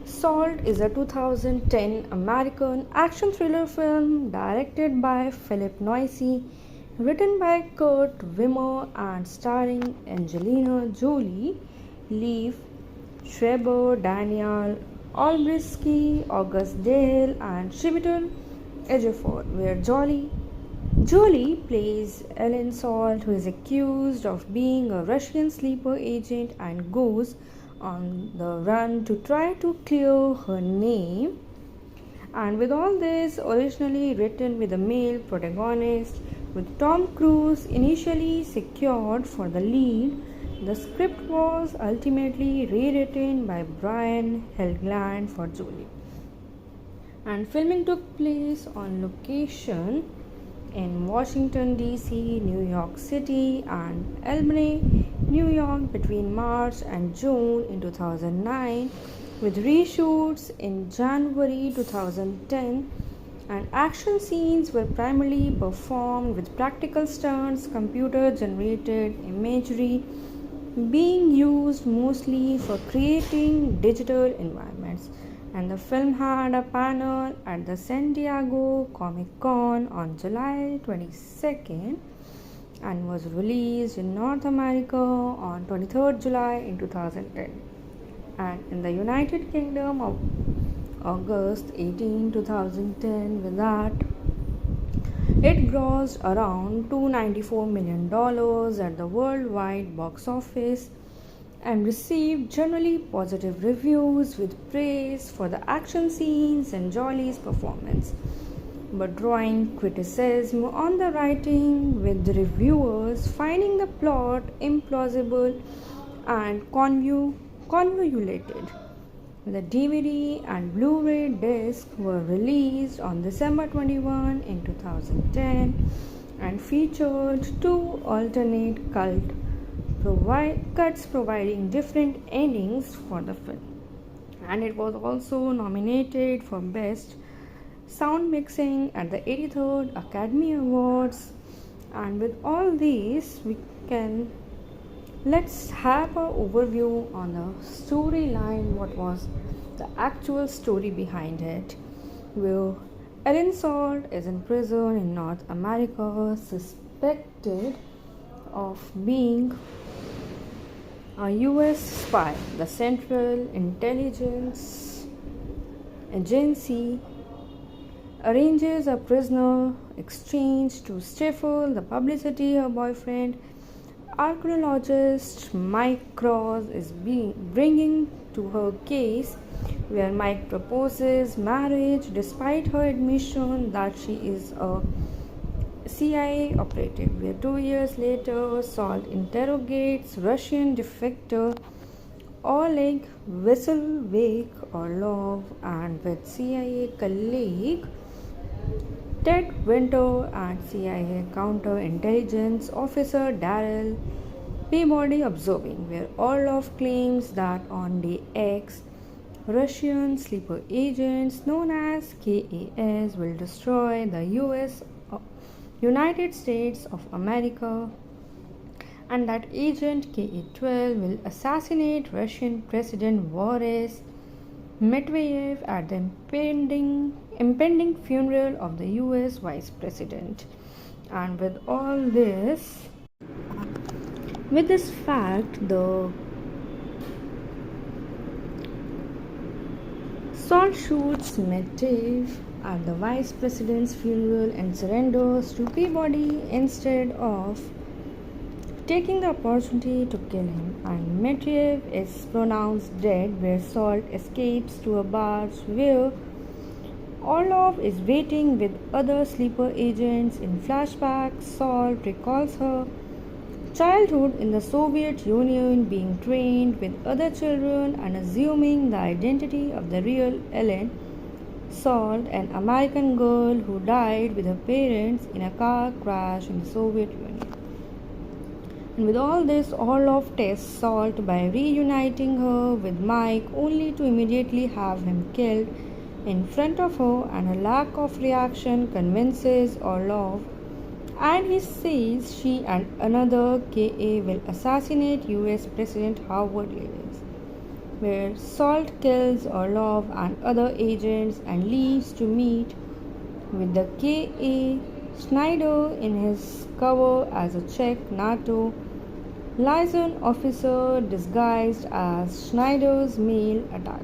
Salt is a 2010 American action thriller film directed by Philip Noyce, written by Kurt Wimmer and starring Angelina Jolie, Leif Schreiber, Daniel Olbrychski, August Dale, and Chiwetel Ejiofor, where Jolie plays Ellen Salt, who is accused of being a Russian sleeper agent and goes on the run to try to clear her name. And with all this, originally written with a male protagonist, with Tom Cruise initially secured for the lead, the script was ultimately rewritten by Brian Helgeland for Jolie. And filming took place on location in Washington, D.C., New York City, and Albany, New York between March and June in 2009, with reshoots in January 2010, and action scenes were primarily performed with practical stunts, computer generated imagery being used mostly for creating digital environments. And the film had a panel at the San Diego Comic Con on July 22nd and was released in North America on 23rd July in 2010, and in the United Kingdom of August 18, 2010. With that, it grossed around $294 million at the worldwide box office and received generally positive reviews with praise for the action scenes and Jolie's performance, but drawing criticism on the writing, with the reviewers finding the plot implausible and convoluted. The DVD and Blu-ray disc were released on December 21 in 2010 and featured two alternate cuts providing different endings for the film. And it was also nominated for Best Sound Mixing at the 83rd Academy Awards. And with all these, let's have an overview on the storyline, what was the actual story behind it. Well, Ellen Salt is in prison in North America, suspected of being a US spy. The Central Intelligence Agency arranges a prisoner exchange to stifle the publicity her boyfriend, archaeologist Mike Cross, is bringing to her case, where Mike proposes marriage despite her admission that she is a CIA operative, where 2 years later Salt interrogates Russian defector Oleg Orlov and with CIA colleague Ted Winter and CIA counterintelligence officer Daryl Peabody observing, where Orlov claims that on day X, Russian sleeper agents known as KAS will destroy the United States of America, and that agent KA-12 will assassinate Russian President Boris Medvedev at the impending funeral of the US Vice President. And with this fact, the Salt shoots Medvedev at the Vice President's funeral and surrenders to Peabody instead of taking the opportunity to kill him, and Medvedev is pronounced dead, where Salt escapes to a bar where Orlov is waiting with other sleeper agents. In flashback, Salt recalls her childhood in the Soviet Union, being trained with other children and assuming the identity of the real Ellen Salt, an American girl who died with her parents in a car crash in the Soviet Union. And with all this, Orlov tests Salt by reuniting her with Mike, only to immediately have him killed in front of her, and her lack of reaction convinces Orlov, and he says she and another KA will assassinate US President Howard Lewis. where Salt kills Orlov and other agents and leaves to meet with the K.A. Schneider in his cover as a Czech NATO liaison officer disguised as Schneider's male attack.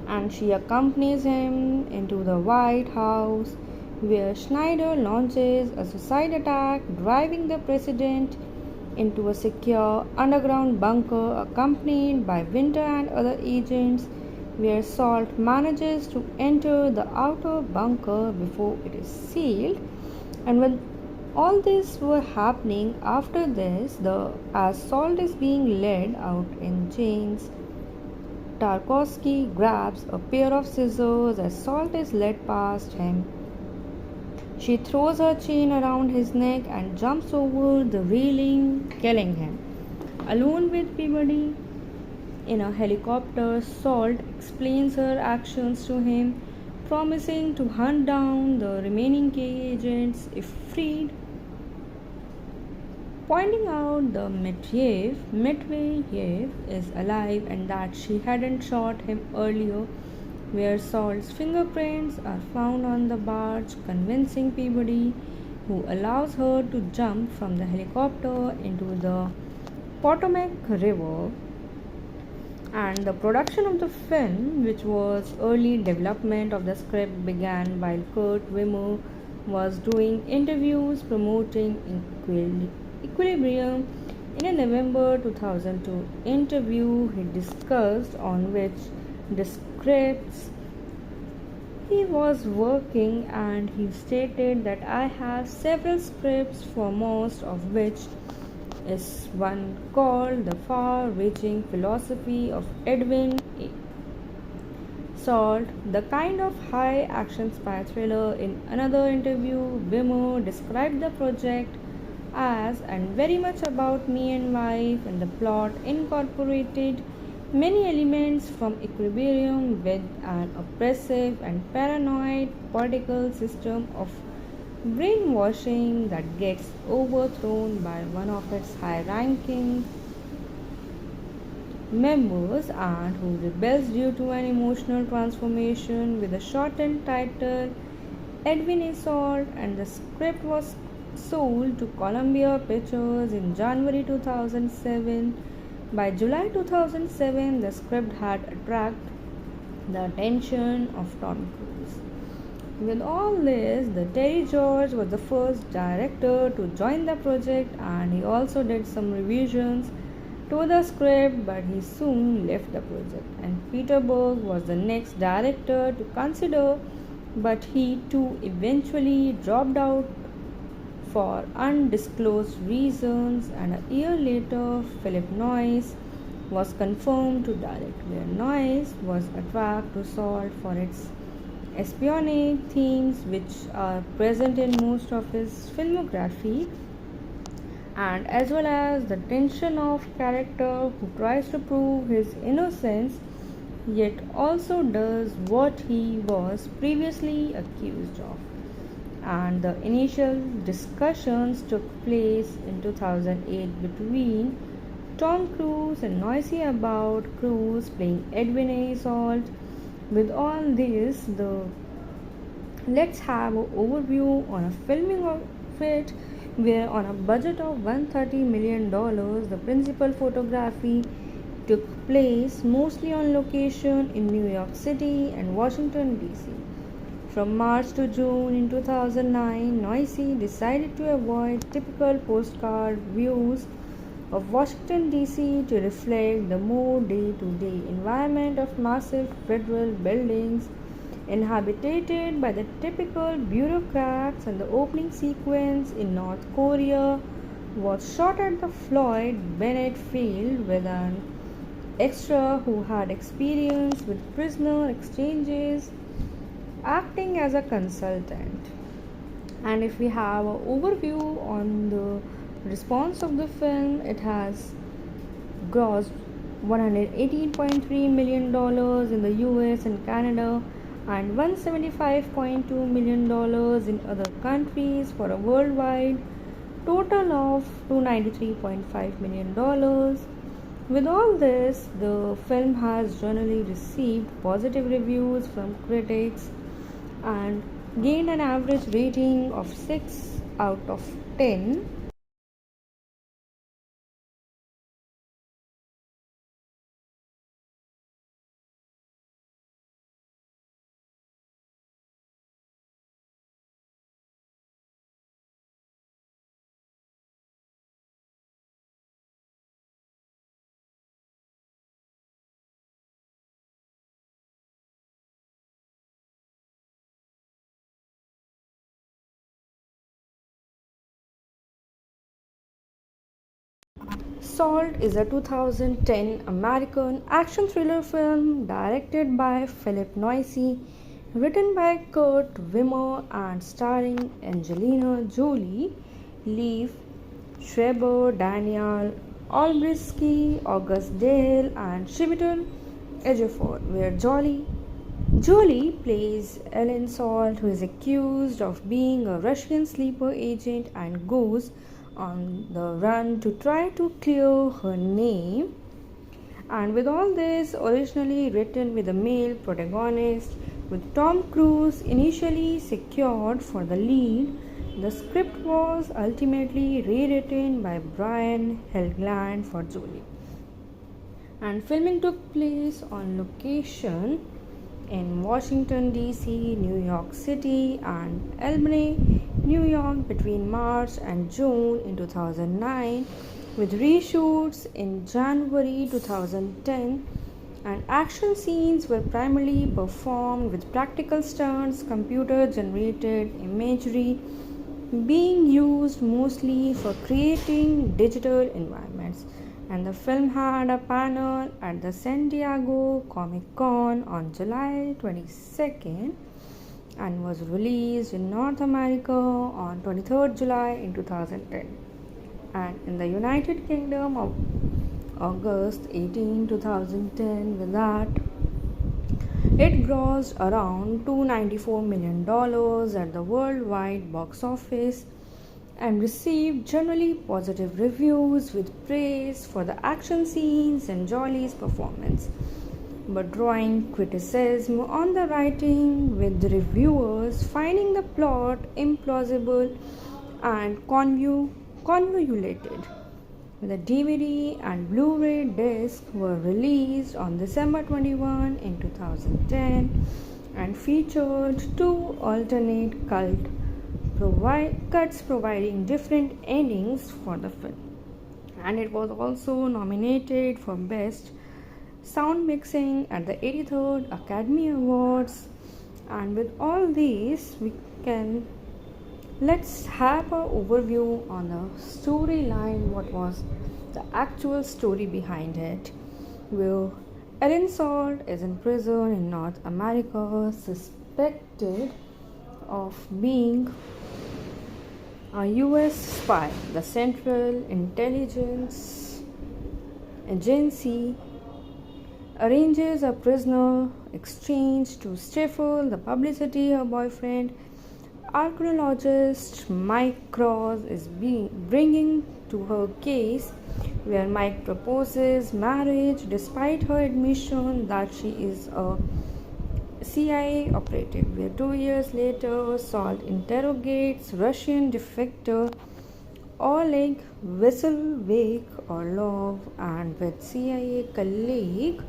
And she accompanies him into the White House where Schneider launches a suicide attack, driving the president into a secure underground bunker accompanied by Winter and other agents, where Salt manages to enter the outer bunker before it is sealed. And when all this were happening after this, as Salt is being led out in chains, Tarkovsky grabs a pair of scissors as Salt is led past him. She throws her chain around his neck and jumps over the railing, killing him. Alone with Peabody in a helicopter, Salt explains her actions to him, promising to hunt down the remaining K agents if freed, pointing out the Medvedev is alive and that she hadn't shot him earlier, where Salt's fingerprints are found on the barge, convincing Peabody, who allows her to jump from the helicopter into the Potomac River. And the production of the film, which was early development of the script, began while Kurt Wimmer was doing interviews promoting Equilibrium. In a November 2002 interview he discussed on which the scripts he was working, and he stated that I have several scripts, for most of which is one called The Far-Reaching Philosophy of Edwin Salt, the kind of high action spy thriller. In another interview, Wimmer described the project as and very much about me and wife, and the plot incorporated many elements from Equilibrium with an oppressive and paranoid political system of brainwashing that gets overthrown by one of its high-ranking members and who rebels due to an emotional transformation, with a shortened title Edwin A. Salt. And the script was sold to Columbia Pictures in January 2007. By July 2007, the script had attracted the attention of Tom Cruise. With all this, Terry George was the first director to join the project, and he also did some revisions to the script, but he soon left the project. And Peter Berg was the next director to consider, but he too eventually dropped out for undisclosed reasons, and a year later Philip Noyce was confirmed to direct, where Noyce was attracted to Salt for its espionage themes, which are present in most of his filmography, and as well as the tension of character who tries to prove his innocence yet also does what he was previously accused of. And the initial discussions took place in 2008 between Tom Cruise and Noyce about Cruise playing Edwin A. Salt. With all this, let's have an overview on a filming of it, where on a budget of $130 million, the principal photography took place mostly on location in New York City and Washington, D.C. From March to June in 2009, Noyce decided to avoid typical postcard views of Washington, D.C. to reflect the more day-to-day environment of massive federal buildings inhabited by the typical bureaucrats, and the opening sequence in North Korea was shot at the Floyd Bennett Field with an extra who had experience with prisoner exchanges acting as a consultant. And if we have an overview on the response of the film, it has grossed $118.3 million in the US and Canada, and $175.2 million in other countries, for a worldwide total of $293.5 million. With all this, the film has generally received positive reviews from critics and gained an average rating of 6 out of 10. Salt is a 2010 American action thriller film directed by Philip Noyce, written by Kurt Wimmer and starring Angelina Jolie, Leif Schreiber, Daniel Olbrychski, August Dale, and Chiwetel Ejiofor, where Jolie plays Ellen Salt, who is accused of being a Russian sleeper agent and goes on the run to try to clear her name. And with all this, originally written with a male protagonist, with Tom Cruise initially secured for the lead, the script was ultimately rewritten by Brian Helgeland for Jolie. And filming took place on location in Washington, D.C., New York City, and Albany, New York between March and June in 2009, with reshoots in January 2010, and action scenes were primarily performed with practical stunts, computer generated imagery being used mostly for creating digital environments. And the film had a panel at the San Diego Comic Con on July 22nd and was released in North America on 23rd July in 2010, and in the United Kingdom of August 18, 2010. With that, it grossed around $294 million at the worldwide box office and received generally positive reviews with praise for the action scenes and Jolie's performance, but drawing criticism on the writing, with the reviewers finding the plot implausible and convoluted. The DVD and Blu-ray disc were released on December 21 in 2010 and featured two alternate cuts providing different endings for the film. And it was also nominated for Best Sound Mixing at the 83rd Academy Awards. And with all these, let's have an overview on the storyline. What was the actual story behind it? Well, Ellen Salt is in prison in North America, suspected of being a US spy. The Central Intelligence Agency arranges a prisoner exchange to stifle the publicity her boyfriend, archaeologist Mike Cross, is bringing to her case, where Mike proposes marriage despite her admission that she is a CIA operative. Where 2 years later, Salt interrogates Russian defector Oleg Orlov, and with CIA colleague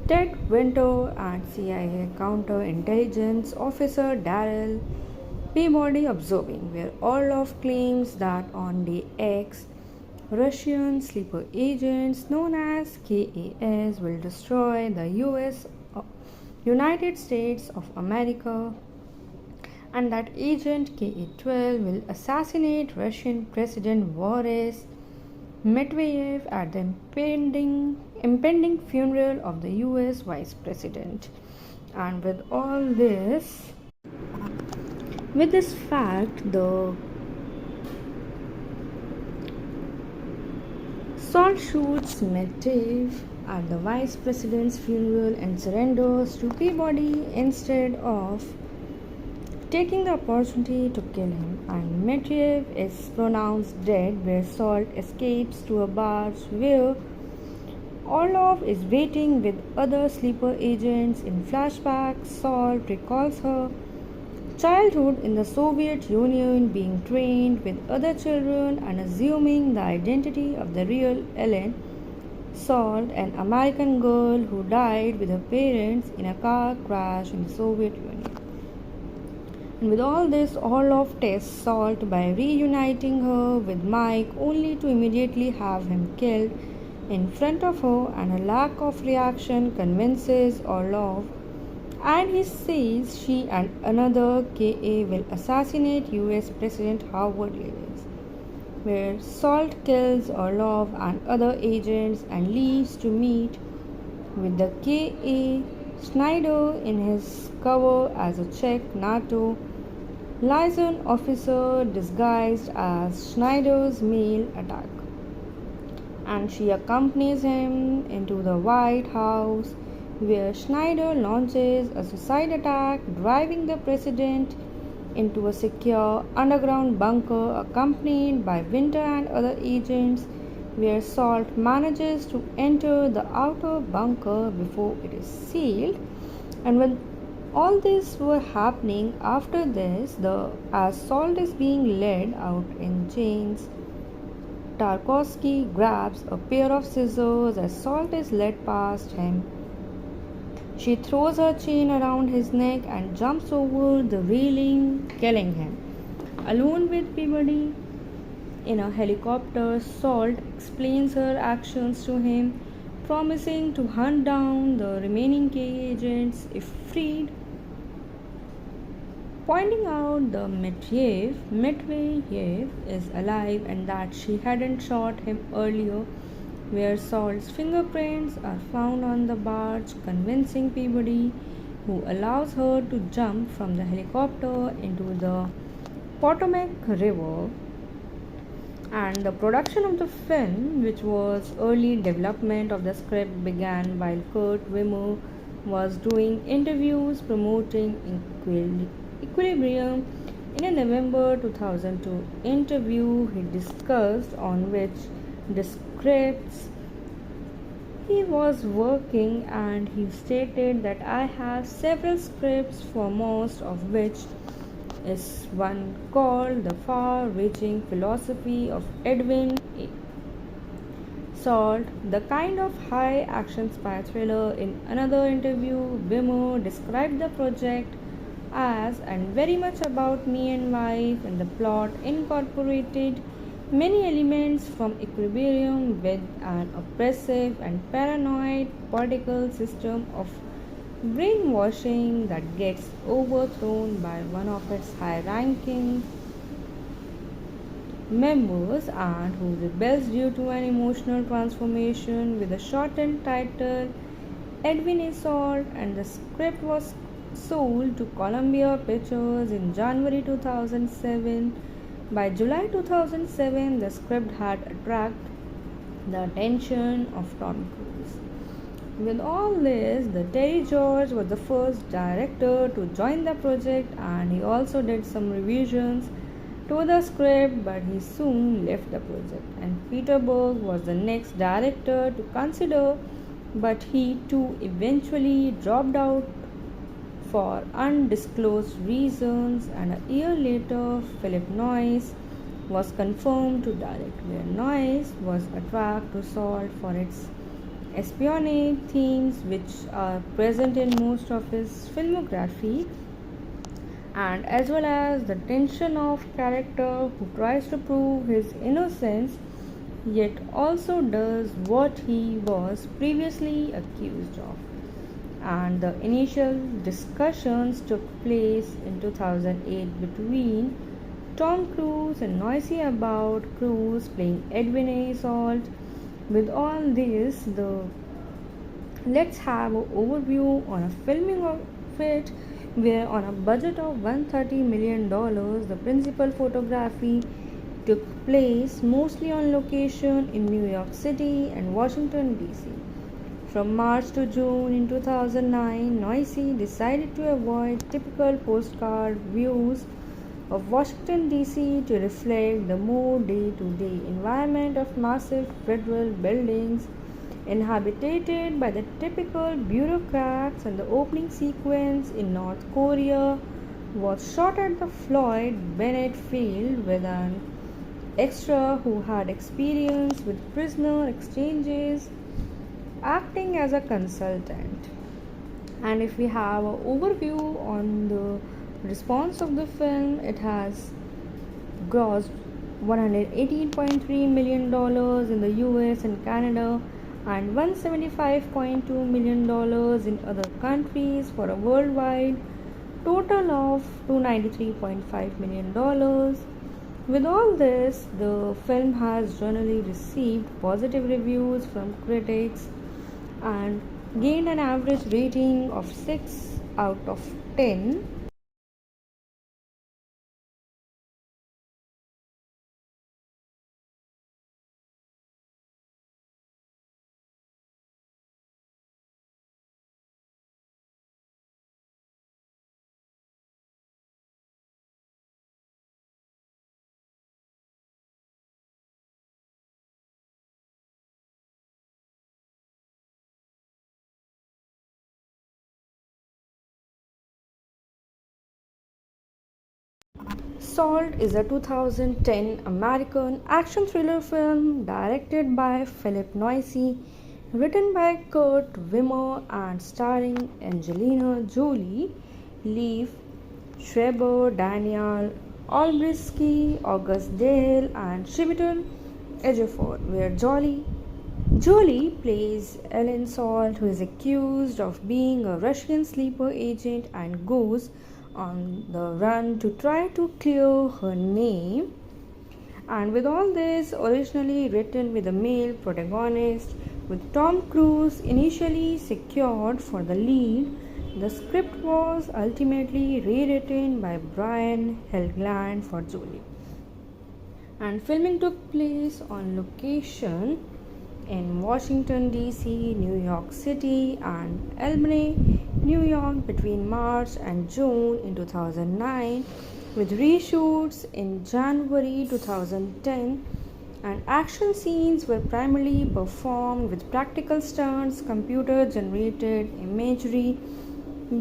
Ted Winter and CIA counterintelligence officer Daryl Peabody observing, where Orlov claims that on day X, Russian sleeper agents known as KAS will destroy the United States of America, and that agent KA-12 will assassinate Russian President Boris Medvedev at the impending funeral of the US Vice President. And with this fact, the Salt shoots Medvedev at the Vice President's funeral and surrenders to Peabody instead of taking the opportunity to kill him, and Medvedev is pronounced dead, where Salt escapes to a barge where Orlov is waiting with other sleeper agents. In flashbacks, Salt recalls her childhood in the Soviet Union, being trained with other children and assuming the identity of the real Ellen Salt, an American girl who died with her parents in a car crash in the Soviet Union. And with all this, Orlov tests Salt by reuniting her with Mike, only to immediately have him killed in front of her, and her lack of reaction convinces Orlov, and he says she and another KA will assassinate US President Howard Lewis, where Salt kills Orlov and other agents and leaves to meet with the KA Schneider in his cover as a Czech NATO liaison officer disguised as Schneider's male attack. And she accompanies him into the White House, where Schneider launches a suicide attack, driving the president into a secure underground bunker accompanied by Winter and other agents, where Salt manages to enter the outer bunker before it is sealed. And when all this were happening, after this, as Salt is being led out in chains, Tarkovsky grabs a pair of scissors as Salt is led past him. She throws her chain around his neck and jumps over the railing, killing him. Alone with Peabody in a helicopter, Salt explains her actions to him, promising to hunt down the remaining K agents if freed, pointing out the Medvedev is alive and that she hadn't shot him earlier, where Salt's fingerprints are found on the barge, convincing Peabody, who allows her to jump from the helicopter into the Potomac River. And the production of the film, which was early development of the script, began while Kurt Wimmer was doing interviews promoting Equilibrium. In a November 2002 interview he discussed on which the scripts he was working, and he stated that I have several scripts, for most of which is one called The Far-Reaching Philosophy of Edwin Salt, the kind of high-action spy thriller. In another interview, Wimmer described the project as and very much about me and wife, and the plot incorporated many elements from Equilibrium with an oppressive and paranoid political system of brainwashing that gets overthrown by one of its high-ranking members and who rebels due to an emotional transformation, with the shortened title Edwin A. Salt. And the script was sold to Columbia Pictures in January 2007. By July 2007, the script had attracted the attention of Tom Cruise. With all this, Terry George was the first director to join the project, and he also did some revisions to the script, but he soon left the project. And Peter Berg was the next director to consider, but he too eventually dropped out for undisclosed reasons, and a year later Philip Noyce was confirmed to direct, where Noyce was attracted to Salt for its espionage themes, which are present in most of his filmography, and as well as the tension of character who tries to prove his innocence yet also does what he was previously accused of. And the initial discussions took place in 2008 between Tom Cruise and Noyce about Cruise playing Edwin A. Salt. With all this, let's have an overview on a filming of it, where on a budget of $130 million, the principal photography took place mostly on location in New York City and Washington, D.C. From March to June in 2009, Noyce decided to avoid typical postcard views of Washington, D.C. to reflect the more day-to-day environment of massive federal buildings Inhabited by the typical bureaucrats, and the opening sequence in North Korea was shot at the Floyd Bennett Field with an extra who had experience with prisoner exchanges acting as a consultant. And if we have an overview on the response of the film, it has grossed $118.3 million in the US and Canada and $175.2 million in other countries for a worldwide total of $293.5 million. With all this, the film has generally received positive reviews from critics and gained an average rating of 6 out of 10. Salt is a 2010 American action thriller film directed by Philip Noyce, written by Kurt Wimmer, and starring Angelina Jolie, Liev Schreiber, Daniel Olbrychski, August Dale, and Chiwetel Ejiofor, where Jolie plays Ellen Salt, who is accused of being a Russian sleeper agent and goes on the run to try to clear her name. And with all this, originally written with a male protagonist, with Tom Cruise initially secured for the lead, the script was ultimately rewritten by Brian Helgeland for Jolie. And filming took place on location in Washington, D.C., New York City, and Albany, New York between March and June in 2009, with reshoots in January 2010, and action scenes were primarily performed with practical stunts, computer generated imagery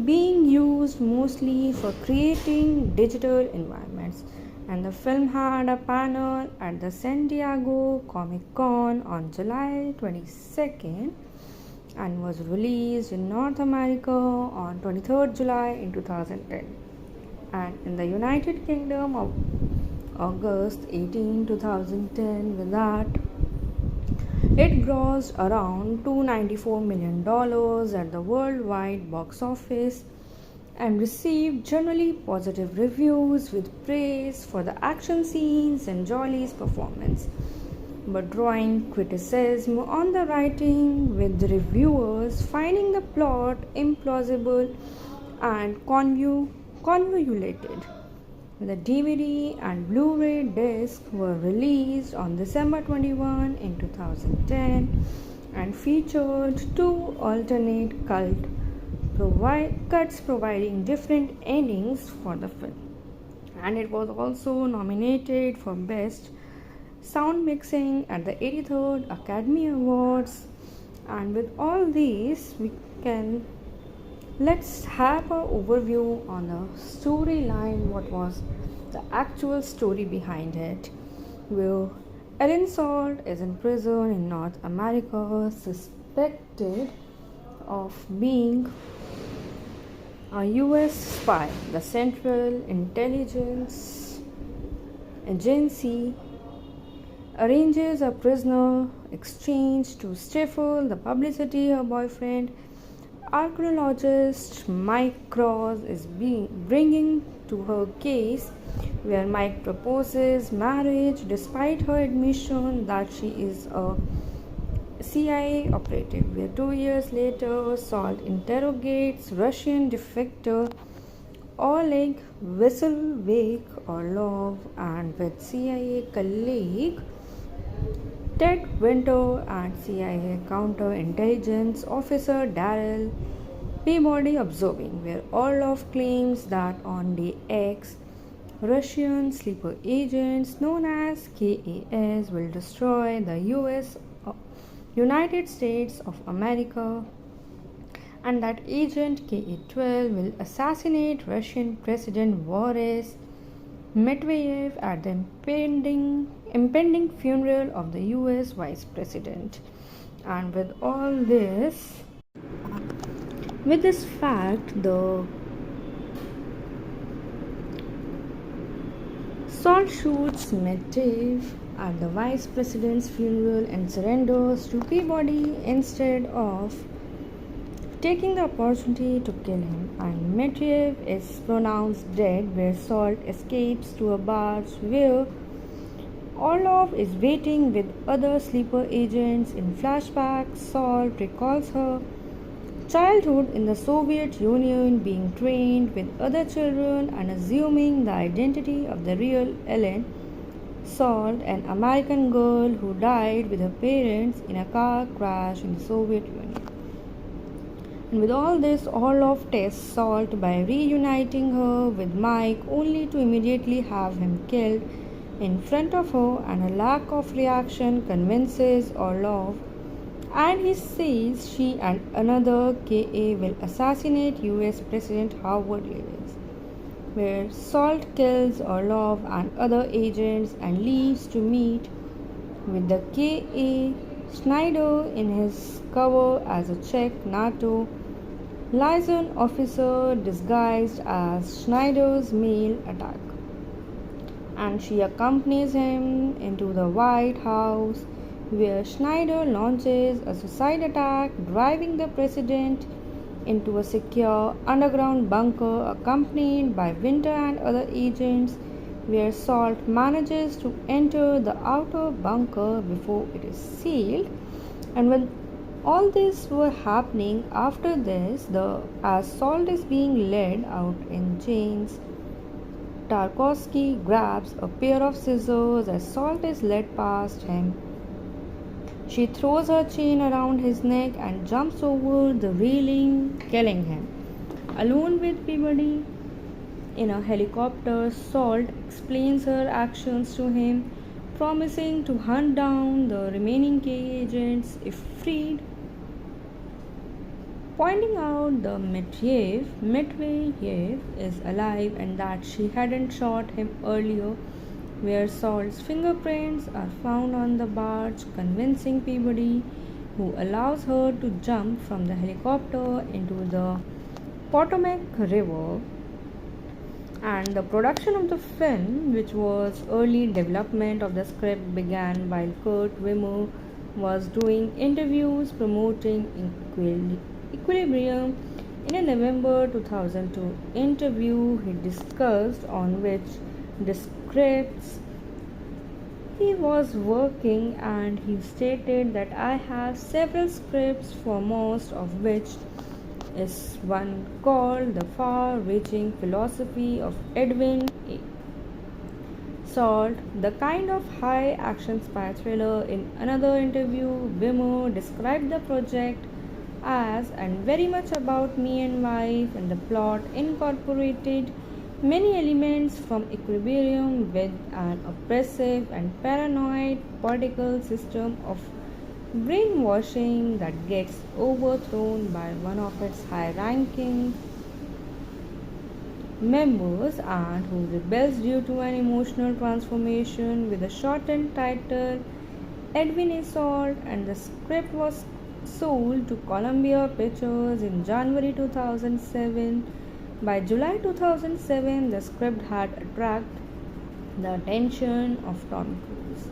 being used mostly for creating digital environments. And the film had a panel at the San Diego Comic Con on July 22nd and was released in North America on 23rd July in 2010, and in the United Kingdom of August 18, 2010. With that, it grossed around $294 million at the worldwide box office and received generally positive reviews with praise for the action scenes and Jolie's performance, but drawing criticism on the writing, with the reviewers finding the plot implausible and convoluted. The DVD and Blu-ray discs were released on December 21 in 2010 and featured two alternate cuts providing different endings for the film. And it was also nominated for Best Sound Mixing at the 83rd Academy Awards. And with all these, let's have an overview on the storyline. What was the actual story behind it? Well, Ellen Salt is in prison in North America, suspected of being a US spy. The Central Intelligence Agency arranges a prisoner exchange to stifle the publicity her boyfriend, archaeologist Mike Cross, is bringing to her case, where Mike proposes marriage despite her admission that she is a CIA operative. Where 2 years later, Salt interrogates Russian defector Oleg Orlov, and with CIA colleague Ted Winter and CIA counterintelligence officer Daryl Peabody observing, where Orlov claims that on day X, Russian sleeper agents known as KAS will destroy the US United States of America, and that Agent KA-12 will assassinate Russian President Boris Medvedev at the impending funeral of the US Vice President. And with this fact, the Salt shoots Medvedev at the Vice President's funeral and surrenders to Peabody instead of taking the opportunity to kill him, and Medvedev is pronounced dead, where Salt escapes to a barge where Orlov is waiting with other sleeper agents. In flashbacks, Salt recalls her childhood in the Soviet Union, being trained with other children and assuming the identity of the real Ellen Salt, an American girl who died with her parents in a car crash in the Soviet Union. And with all this, Orlov tests Salt by reuniting her with Mike, only to immediately have him killed in front of her, and her lack of reaction convinces Orlov, and he says she and another KA will assassinate US President Howard Lewis, where Salt kills Orlov and other agents and leaves to meet with the KA Schneider in his cover as a Czech NATO liaison officer disguised as Schneider's male attacker, and she accompanies him into the White House, where Schneider launches a suicide attack, driving the president into a secure underground bunker accompanied by Winter and other agents, where Salt manages to enter the outer bunker before it is sealed. And when all this were happening, after this, as Salt is being led out in chains, Tarkovsky grabs a pair of scissors as Salt is led past him. She throws her chain around his neck and jumps over the railing, killing him. Alone with Peabody in a helicopter, Salt explains her actions to him, promising to hunt down the remaining K agents if freed, pointing out the Medvedev is alive and that she hadn't shot him earlier, where Salt's fingerprints are found on the barge, convincing Peabody, who allows her to jump from the helicopter into the Potomac River. And the production of the film, which was early development of the script, began while Kurt Wimmer was doing interviews promoting Equilibrium. In a November 2002 interview he discussed on which the scripts he was working, and he stated that I have several scripts, for most of which is one called The Far-Reaching Philosophy of Edwin Salt, the kind of high-action spy thriller. In another interview, Wimmer described the project as and very much about me and wife, and the plot incorporated many elements from Equilibrium with an oppressive and paranoid political system of brainwashing that gets overthrown by one of its high-ranking members and who rebels due to an emotional transformation, with a shortened title Edwin A. Salt. And the script was sold to Columbia Pictures in January 2007. By July 2007, the script had attracted the attention of Tom Cruise.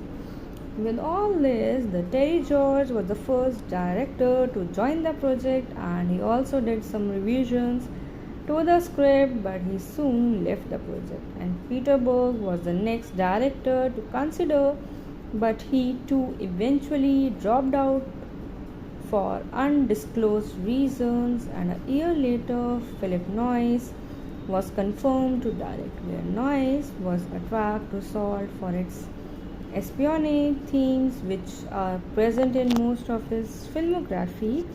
With all this, Terry George was the first director to join the project, and he also did some revisions to the script, but he soon left the project. And Peter Berg was the next director to consider, but he too eventually dropped out for undisclosed reasons, and a year later Philip Noyce was confirmed to direct, where Noyce was attracted to Salt for its espionage themes, which are present in most of his filmography,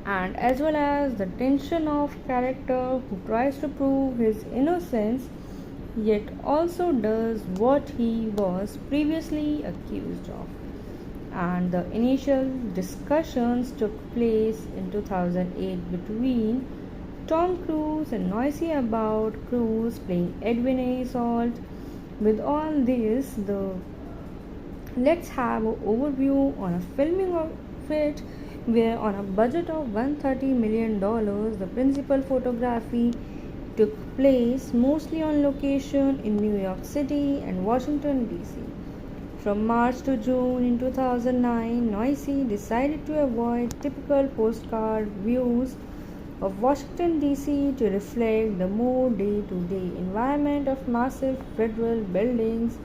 and as well as the tension of character who tries to prove his innocence yet also does what he was previously accused of. and the initial discussions took place in 2008 between Tom Cruise and Noisy about Cruise playing Edwin A. Salt. With all this, the let's have an overview on a filming of it, where on a budget of $130 million, the principal photography took place mostly on location in New York City and Washington DC. From March to June in 2009, Noisy decided to avoid typical postcard views of Washington DC to reflect the more day-to-day environment of massive federal buildings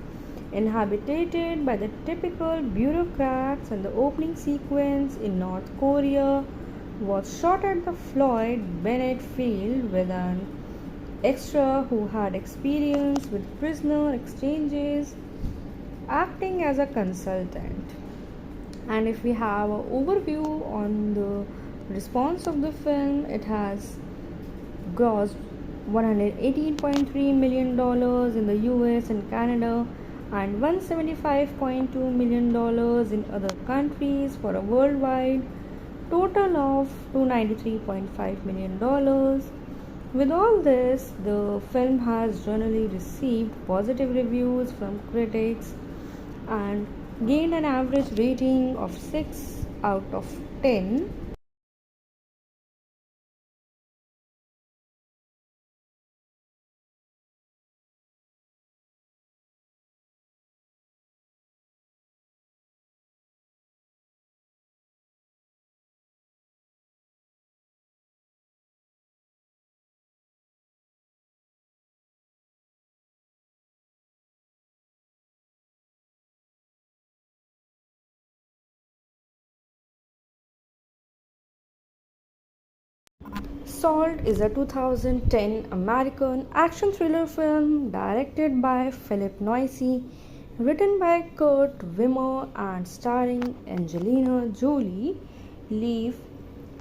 inhabited by the typical bureaucrats, and the opening sequence in North Korea was shot at the Floyd Bennett Field with an extra who had experience with prisoner exchanges acting as a consultant. And if we have an overview on the response of the film, it has grossed $118.3 million in the US and Canada and $175.2 million in other countries for a worldwide total of $293.5 million. With all this, the film has generally received positive reviews from critics and gained an average rating of 6 out of 10. Salt is a 2010 American action thriller film directed by Philip Noyce, written by Kurt Wimmer, and starring Angelina Jolie, Leif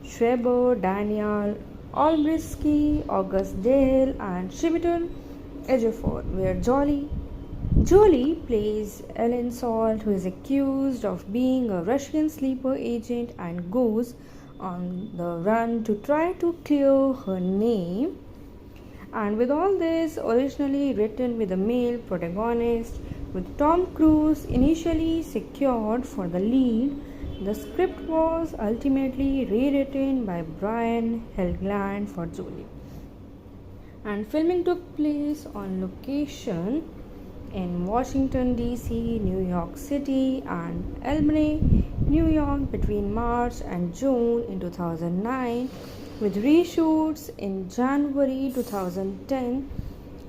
Schreiber, Daniel Olbrychski, August Dale, and Chiwetel Ejiofor, where Jolie plays Ellen Salt, who is accused of being a Russian sleeper agent and goes on the run to try to clear her name. And with all this, originally written with a male protagonist, with Tom Cruise initially secured for the lead, the script was ultimately rewritten by Brian Helgeland for Jolie. And filming took place on location in Washington DC, New York City, and Albany, New York between March and June in 2009, with reshoots in January 2010,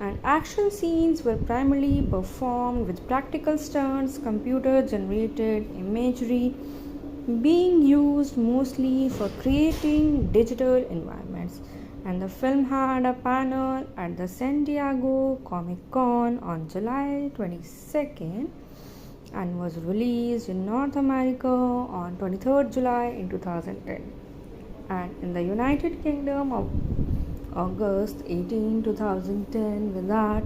and action scenes were primarily performed with practical stunts, computer generated imagery being used mostly for creating digital environments. And the film had a panel at the San Diego Comic Con on July 22nd and was released in North America on 23rd July in 2010, and in the United Kingdom of August 18, 2010. With that,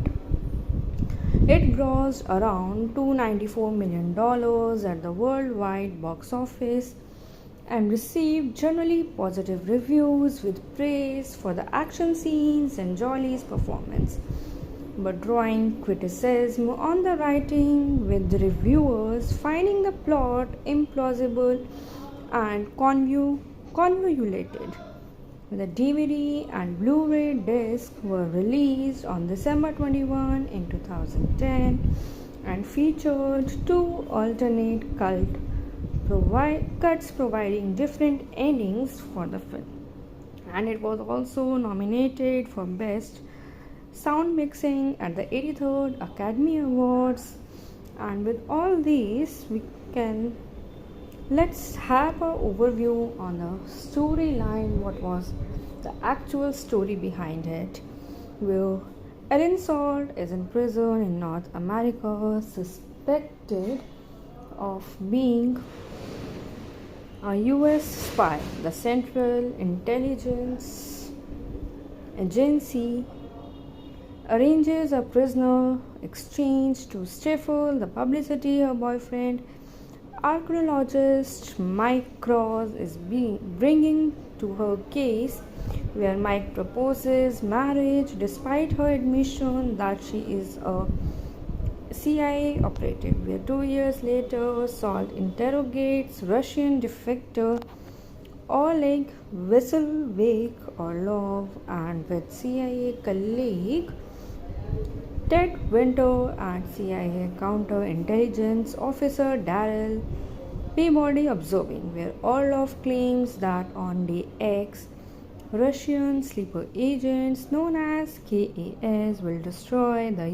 it grossed around $294 million at the worldwide box office and received generally positive reviews with praise for the action scenes and Jolie's performance, but drawing criticism on the writing, with the reviewers finding the plot implausible and convoluted. The DVD and Blu-ray disc were released on December 21 in 2010 and featured two alternate cuts providing different endings for the film. And it was also nominated for Best Sound Mixing at the 83rd Academy Awards. And with all these, let's have an overview on the storyline, what was the actual story behind it. Where Ellen Salt is in prison in North America, suspected of being a US spy. The Central Intelligence Agency arranges a prisoner exchange to stifle the publicity her boyfriend Archaeologist Mike Cross is bringing to her case where Mike proposes marriage despite her admission that she is a CIA operative. Where 2 years later, Salt interrogates Russian defector Oleg Orlov and with CIA colleague Ted Winter and CIA counterintelligence officer Daryl Peabody observing, where Orlov claims that on day X, Russian sleeper agents known as KAS will destroy the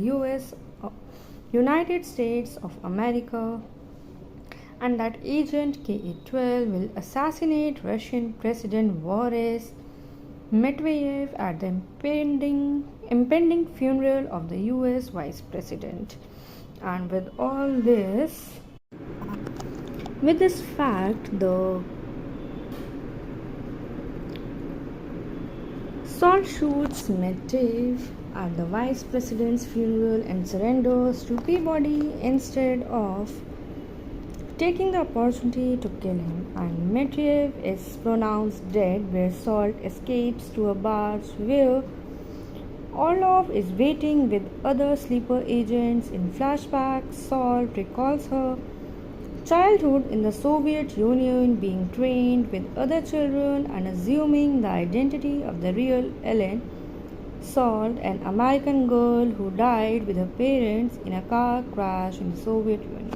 United States of America, and that agent KA-12 will assassinate Russian President Boris Medvedev at the impending funeral of the US Vice President. And with this fact, the Salt shoots Medvedev at the Vice President's funeral and surrenders to Peabody instead of taking the opportunity to kill him, and Medvedev is pronounced dead, where Salt escapes to a barge where Orlov is waiting with other sleeper agents. In flashback, Salt recalls her childhood in the Soviet Union, being trained with other children and assuming the identity of the real Ellen Salt, an American girl who died with her parents in a car crash in the Soviet Union.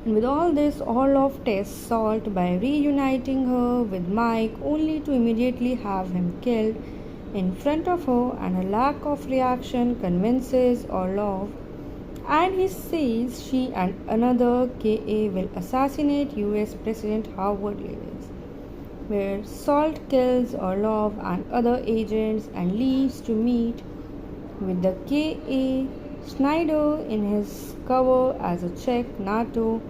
And with all this, Orlov tests Salt by reuniting her with Mike, only to immediately have him killed in front of her, and her lack of reaction convinces Orlov, and he says she and another KA will assassinate US President Howard Lewis, where Salt kills Orlov and other agents and leaves to meet with the KA Schneider in his cover as a Czech NATO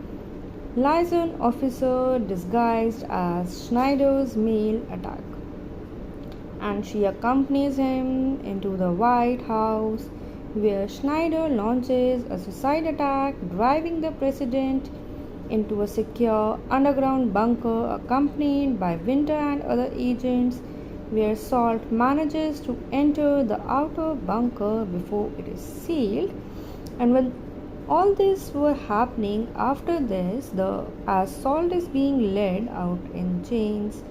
liaison officer disguised as Schneider's male attack, and she accompanies him into the White House, where Schneider launches a suicide attack, driving the president into a secure underground bunker accompanied by Winter and other agents, where Salt manages to enter the outer bunker before it is sealed. And when all this were happening, after this, as Salt is being led out in chains,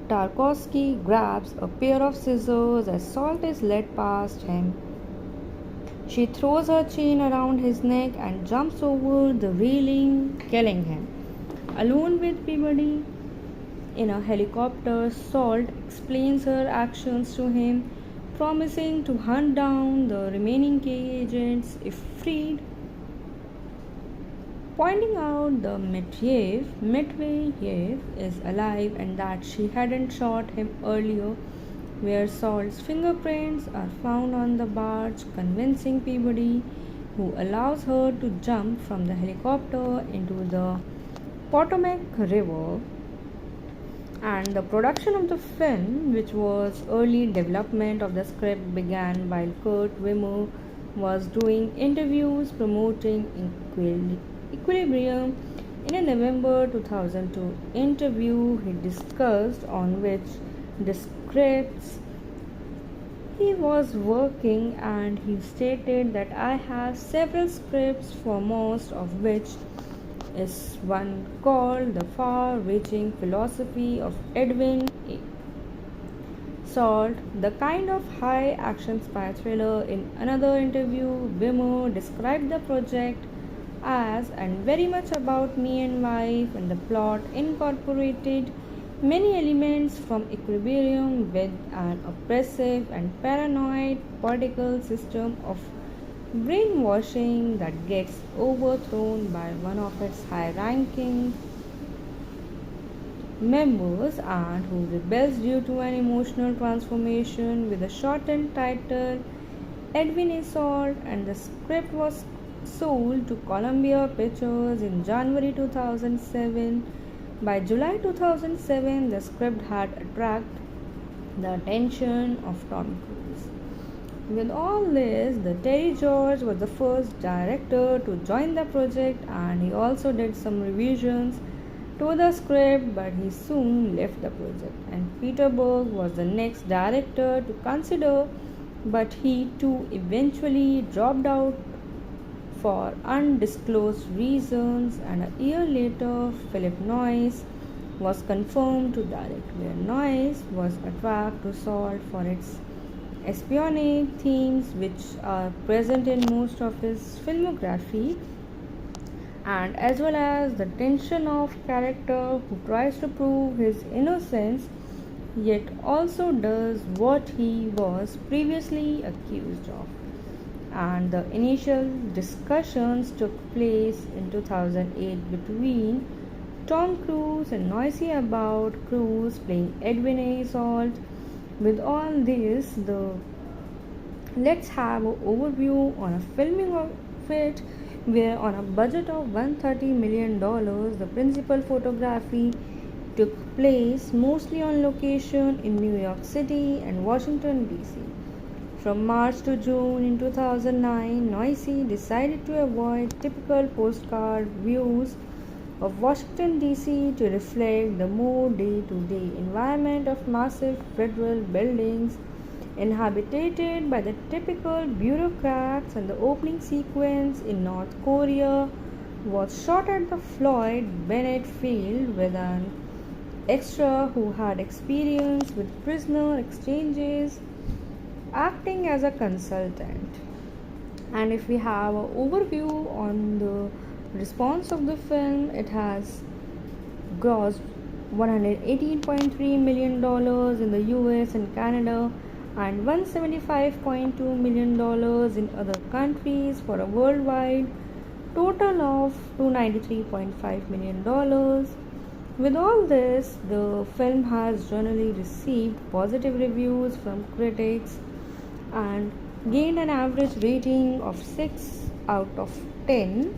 Tarkovsky grabs a pair of scissors as Salt is led past him. She throws her chain around his neck and jumps over the railing, killing him. Alone with Peabody in a helicopter, Salt explains her actions to him, promising to hunt down the remaining K agents if freed, pointing out the Medvedev is alive and that she hadn't shot him earlier, where Salt's fingerprints are found on the barge, convincing Peabody, who allows her to jump from the helicopter into the Potomac River. And the production of the film, which was early development of the script, began while Kurt Wimmer was doing interviews promoting Equilibrium. In a November 2002 interview he discussed on which the scripts he was working, and he stated that I have several scripts, for most of which is one called The Far-Reaching Philosophy of Edwin Salt, the kind of high-action spy thriller. In another interview, Wimmer described the project as and very much about me and wife, and the plot incorporated many elements from Equilibrium with an oppressive and paranoid political system of brainwashing that gets overthrown by one of its high-ranking members and who rebels due to an emotional transformation, with a shortened title Edwin A. Salt, and the script was sold to Columbia Pictures in January 2007. By July 2007, the script had attracted the attention of Tom Cruise. With all this, the Terry George was the first director to join the project, and he also did some revisions to the script, but he soon left the project. And Peter Berg was the next director to consider, but he too eventually dropped out for undisclosed reasons, and a year later, Philip Noyce was confirmed to direct, where Noyce was attracted to Salt for its espionage themes, which are present in most of his filmography, and as well as the tension of character who tries to prove his innocence yet also does what he was previously accused of. And the initial discussions took place in 2008 between Tom Cruise and Noisy about Cruise playing Edwin A. Salt. With all this, let's have an overview on a filming of it, where on a budget of $130 million, the principal photography took place mostly on location in New York City and Washington, D.C. From March to June in 2009, Noisy decided to avoid typical postcard views of Washington, D.C. to reflect the more day-to-day environment of massive federal buildings inhabited by the typical bureaucrats, and the opening sequence in North Korea was shot at the Floyd Bennett Field with an extra who had experience with prisoner exchanges acting as a consultant. And if we have an overview on the response of the film, it has grossed $118.3 million in the US and Canada, and $175.2 million in other countries, for a worldwide total of $293.5 million. With all this, the film has generally received positive reviews from critics and gained an average rating of 6 out of 10.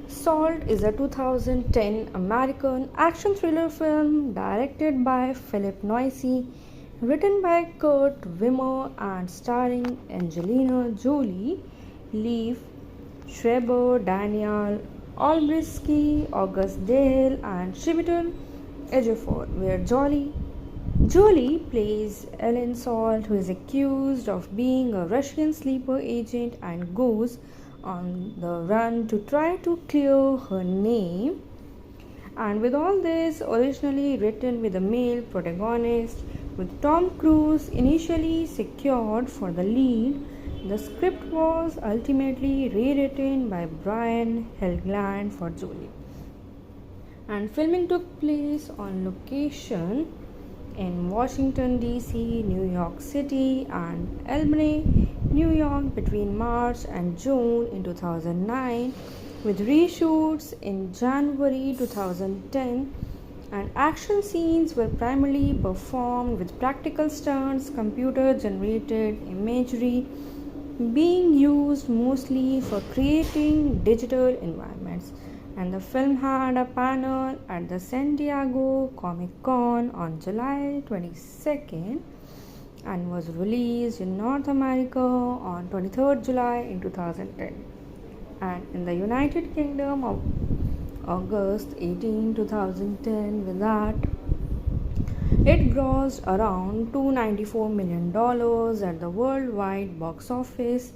Salt is a 2010 American action thriller film directed by Philip Noyce, written by Kurt Wimmer, and starring Angelina Jolie, Liev Schreiber, Daniel Olbrychski, August Dale, and Chiwetel Ejiofor, where Jolie plays Ellen Salt, who is accused of being a Russian sleeper agent and goes on the run to try to clear her name. And with all this, originally written with a male protagonist, with Tom Cruise initially secured for the lead, the script was ultimately rewritten by Brian Helgeland for Jolie. And filming took place on location in Washington, D.C., New York City, and Albany, New York between March and June in 2009, with reshoots in January 2010, and action scenes were primarily performed with practical stunts, computer generated imagery being used mostly for creating digital environments. And the film had a panel at the San Diego Comic Con on July 22nd and was released in North America on 23rd July in 2010, and in the United Kingdom of August 18, 2010. With that, it grossed around $294 million at the worldwide box office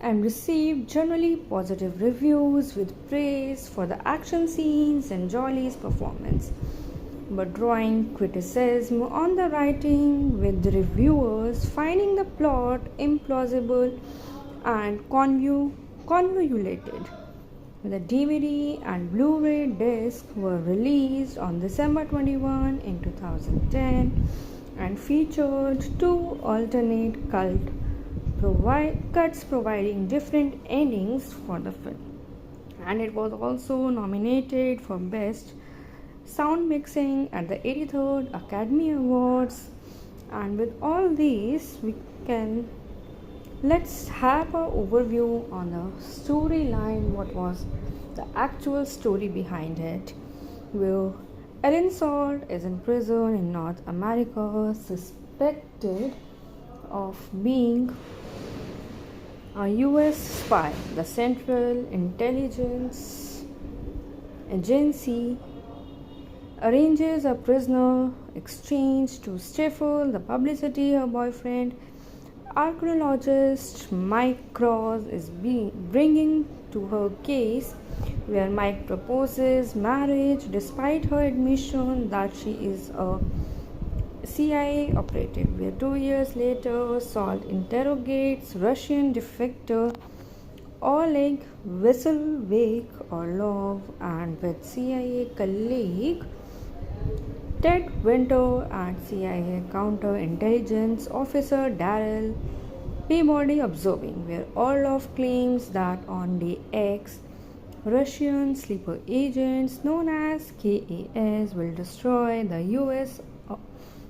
and received generally positive reviews with praise for the action scenes and Jolie's performance, but drawing criticism on the writing, with the reviewers finding the plot implausible and convoluted. The DVD and Blu-ray disc were released on December 21 in 2010, and featured two alternate cuts providing different endings for the film. And it was also nominated for Best Sound Mixing at the 83rd Academy Awards. And with all these, let's have an overview on the storyline. What was the actual story behind it? Well, Ellen Salt is in prison in North America, suspected of being a US spy. The Central Intelligence Agency arranges a prisoner exchange to stifle the publicity her boyfriend, archaeologist Mike Cross, is bringing to her case, where Mike proposes marriage despite her admission that she is a CIA operative. Where 2 years later, Salt interrogates Russian defector Oleg Orlov and with CIA colleague Ted Winter and CIA counterintelligence officer Daryl Peabody observing, where Orlov claims that on day X, Russian sleeper agents known as KAS will destroy the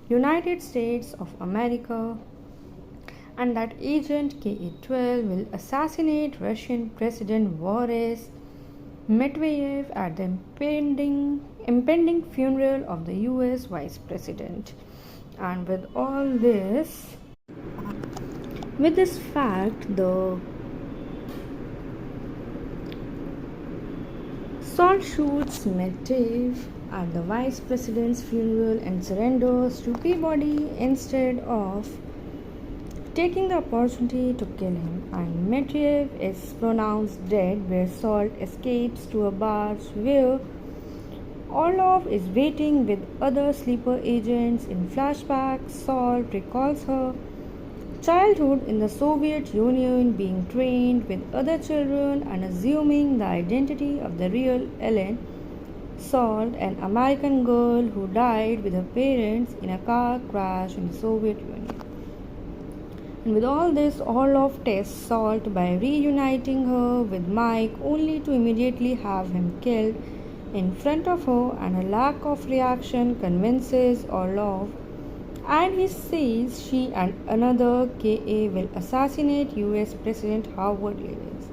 United States of America, and that agent KA-12 will assassinate Russian President Boris Medvedev at the impending funeral of the US Vice President. And with this fact, the Salt shoots Medvedev at the Vice President's funeral and surrenders to Peabody instead of taking the opportunity to kill him, and Medvedev is pronounced dead, where Salt escapes to a barge where Orlov is waiting with other sleeper agents. In flashback, Salt recalls her childhood in the Soviet Union, being trained with other children and assuming the identity of the real Ellen Salt, an American girl who died with her parents in a car crash in the Soviet Union. And with all this, Orlov tests Salt by reuniting her with Mike, only to immediately have him killed in front of her, and her lack of reaction convinces Orlov, and he says she and another KA will assassinate US President Howard Lewis,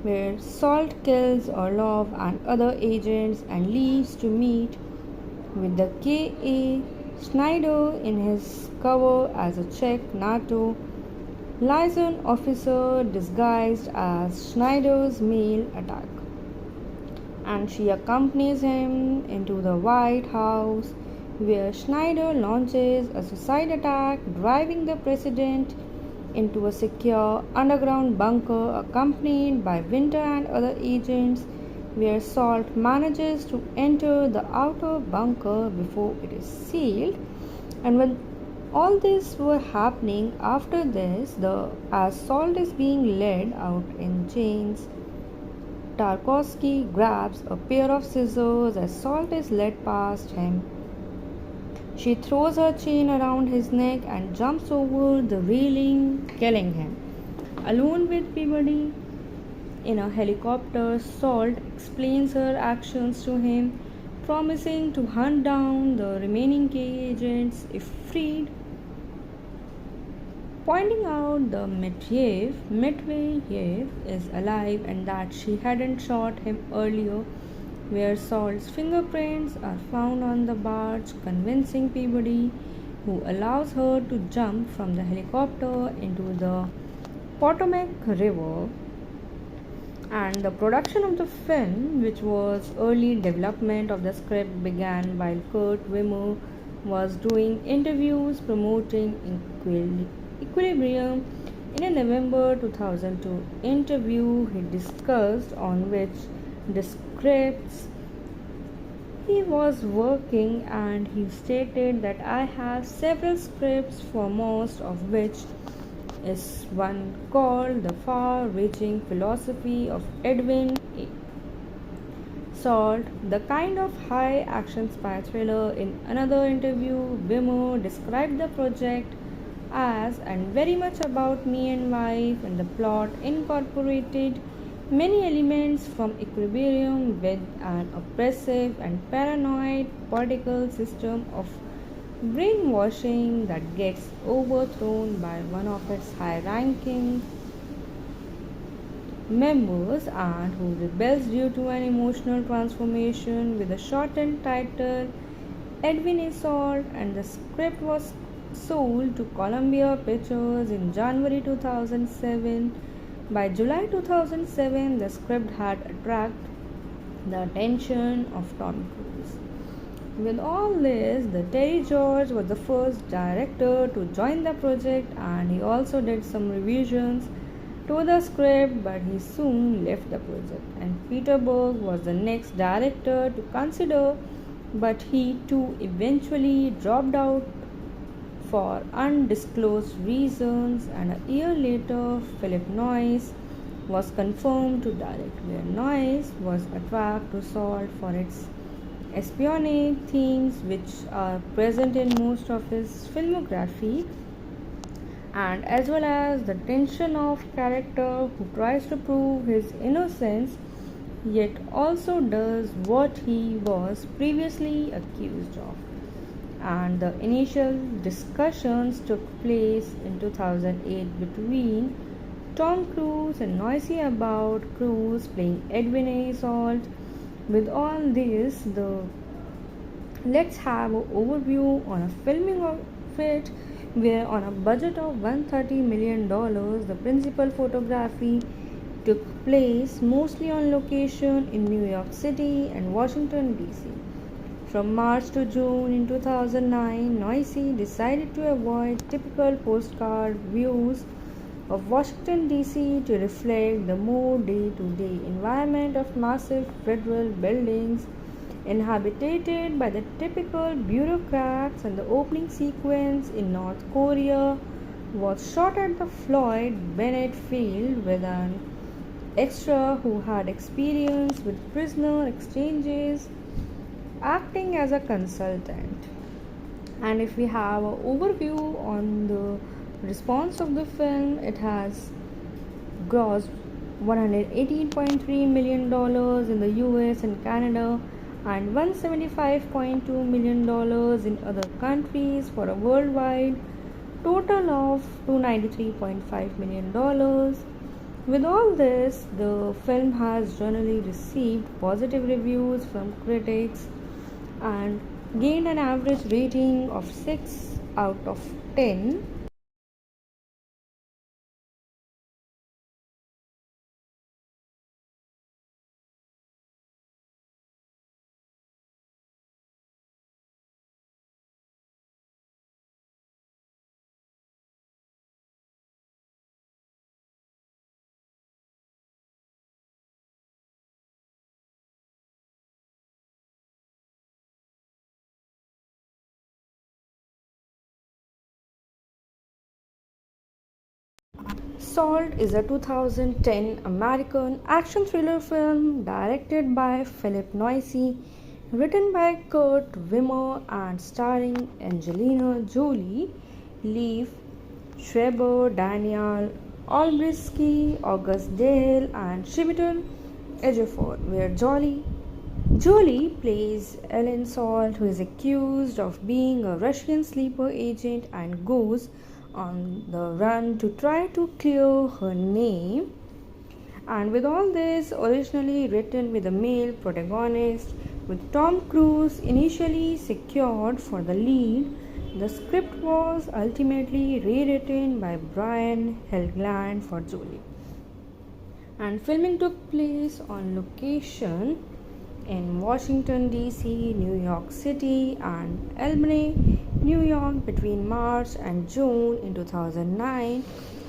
where Salt kills Orlov and other agents and leaves to meet with the KA Schneider in his cover as a Czech NATO liaison officer disguised as Schneider's male attack, and she accompanies him into the White House, where Schneider launches a suicide attack, driving the president into a secure underground bunker accompanied by Winter and other agents, where Salt manages to enter the outer bunker before it is sealed. And when all this were happening, after this, as Salt is being led out in chains, Tarkovsky grabs a pair of scissors as Salt is led past him. She throws her chain around his neck and jumps over the railing, killing him. Alone with Peabody in a helicopter, Salt explains her actions to him, promising to hunt down the remaining K agents if freed, pointing out the Medvedev is alive and that she hadn't shot him earlier, where Salt's fingerprints are found on the barge, convincing Peabody, who allows her to jump from the helicopter into the Potomac River. And the production of the film, which was early development of the script, began while Kurt Wimmer was doing interviews promoting Equilibrium. In a November 2002 interview he discussed on which the scripts he was working, and he stated that I have several scripts, for most of which is one called The Far-Reaching Philosophy of Edwin Salt, the kind of high action spy thriller. In another interview, Wimmer described the project as and very much about me and wife, and the plot incorporated many elements from Equilibrium with an oppressive and paranoid political system of brainwashing that gets overthrown by one of its high ranking members and who rebels due to an emotional transformation with a shortened title Edwin Isolde, and the script was sold to Columbia Pictures in January 2007. By July 2007, the script had attracted the attention of Tom Cruise. With all this, the Terry George was the first director to join the project, and he also did some revisions to the script, but he soon left the project. And Peter Berg was the next director to consider, but he too eventually dropped out for undisclosed reasons. And a year later, Philip Noyce was confirmed to direct, where Noyce was attracted to Salt for its espionage themes, which are present in most of his filmography, and as well as the tension of character who tries to prove his innocence yet also does what he was previously accused of. And the initial discussions took place in 2008 between Tom Cruise and Noyce about Cruise playing Edwin Isolde. With all this, let's have an overview on a filming of it, where on a budget of $130 million, the principal photography took place mostly on location in New York City and Washington, D.C. From March to June in 2009, Noyce decided to avoid typical postcard views of Washington, D.C. to reflect the more day-to-day environment of massive federal buildings inhabited by the typical bureaucrats, and the opening sequence in North Korea was shot at the Floyd Bennett Field with an extra who had experience with prisoner exchanges acting as a consultant. And if we have an overview on the response of the film, it has grossed $118.3 million in the US and Canada, and $175.2 million in other countries, for a worldwide total of $293.5 million. With all this, the film has generally received positive reviews from critics and gained an average rating of 6 out of 10. Salt is a 2010 American action thriller film directed by Philip Noyce, written by Kurt Wimmer, and starring Angelina Jolie, Liev Schreiber, Daniel Olbrychski, August Dale, and Chiwetel Ejiofor, where Jolie plays Ellen Salt, who is accused of being a Russian sleeper agent and goes on the run to try to clear her name. And with all this, originally written with a male protagonist, with Tom Cruise initially secured for the lead, the script was ultimately rewritten by Brian Helgeland for Jolie. And filming took place on location in Washington, D.C., New York City, and Albany, New York between March and June in 2009,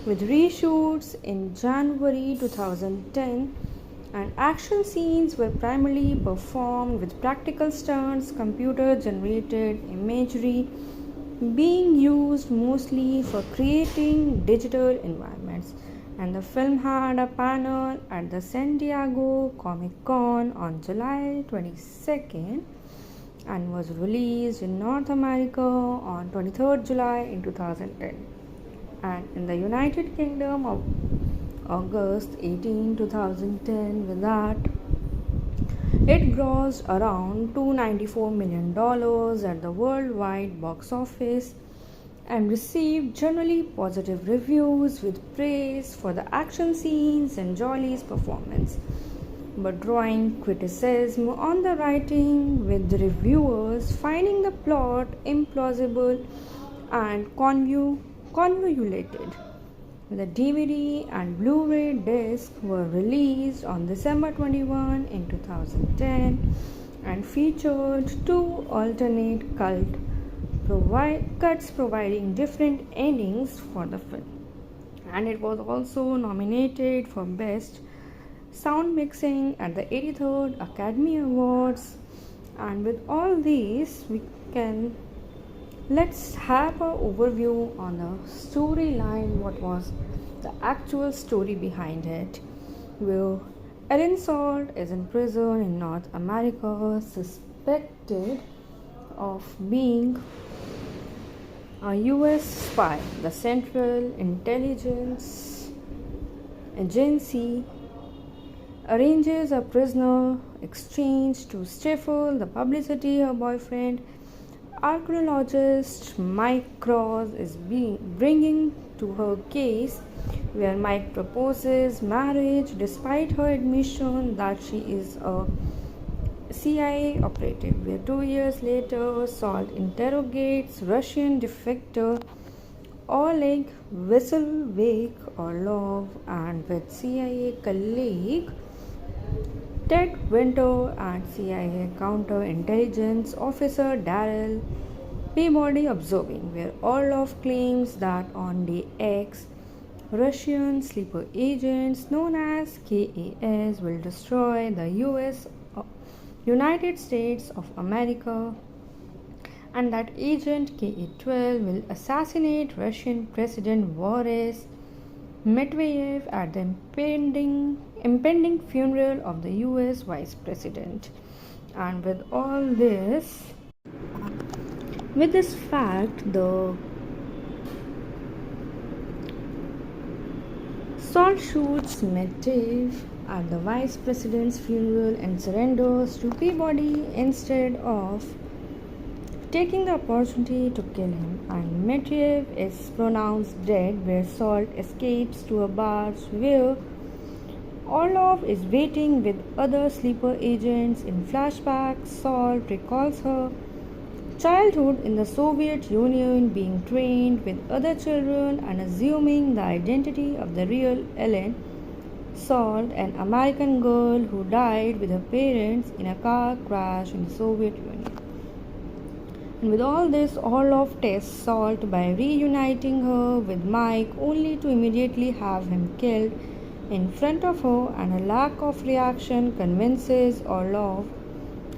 with reshoots in January 2010, and action scenes were primarily performed with practical stunts, computer generated imagery being used mostly for creating digital environments. And the film had a panel at the San Diego Comic Con on July 22nd and was released in North America on 23rd July in 2010 and in the United Kingdom of August 18, 2010. With that, it grossed around $294 million at the worldwide box office and received generally positive reviews with praise for the action scenes and Jolie's performance, but drawing criticism on the writing, with the reviewers finding the plot implausible and convoluted. The DVD and Blu-ray disc were released on December 21 in 2010 and featured two alternate cuts providing different endings for the film. And it was also nominated for Best Sound Mixing at the 83rd Academy Awards. And with all these, let's have an overview on the storyline. What was the actual story behind it? Well, Ellen Salt is in prison in North America, suspected of being a US spy. The Central Intelligence Agency arranges a prisoner exchange to stifle the publicity her boyfriend, archaeologist Mike Cross, is bringing to her case, where Mike proposes marriage despite her admission that she is a CIA operative. Where 2 years later, Salt interrogates Russian defector Oleg Orlov and with CIA colleague Ted Winter and CIA counterintelligence officer Daryl Peabody observing, where Orlov claims that on day X, Russian sleeper agents known as KAS will destroy the United States of America, and that agent KA-12 will assassinate Russian President Boris Medvedev at the impending funeral of the US Vice President. And with this fact, the Salt shoots Medvedev at the Vice President's funeral and surrenders to Peabody instead of taking the opportunity to kill him, and Medvedev is pronounced dead, where Salt escapes to a barge where Orlov is waiting with other sleeper agents. In flashback, Salt recalls her childhood in the Soviet Union, being trained with other children and assuming the identity of the real Ellen Salt, an American girl who died with her parents in a car crash in the Soviet Union. And with all this, Orlov tests Salt by reuniting her with Mike, only to immediately have him killed in front of her, and her lack of reaction convinces Orlov,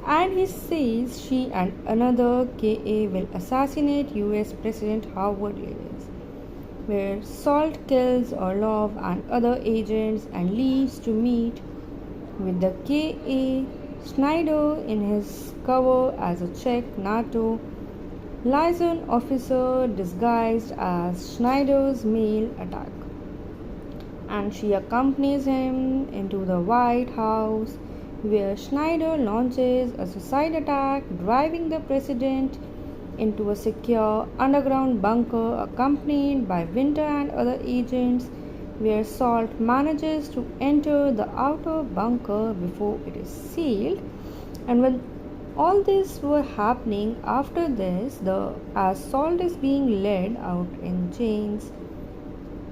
and he says she and another KA will assassinate US President Howard Lewis, where Salt kills Orlov and other agents and leaves to meet with the KA Schneider in his cover as a Czech NATO liaison officer disguised as Schneider's male attack, and she accompanies him into the White House, where Schneider launches a suicide attack, driving the president into a secure underground bunker accompanied by Winter and other agents, where Salt manages to enter the outer bunker before it is sealed. And when all this were happening, after this, as Salt is being led out in chains,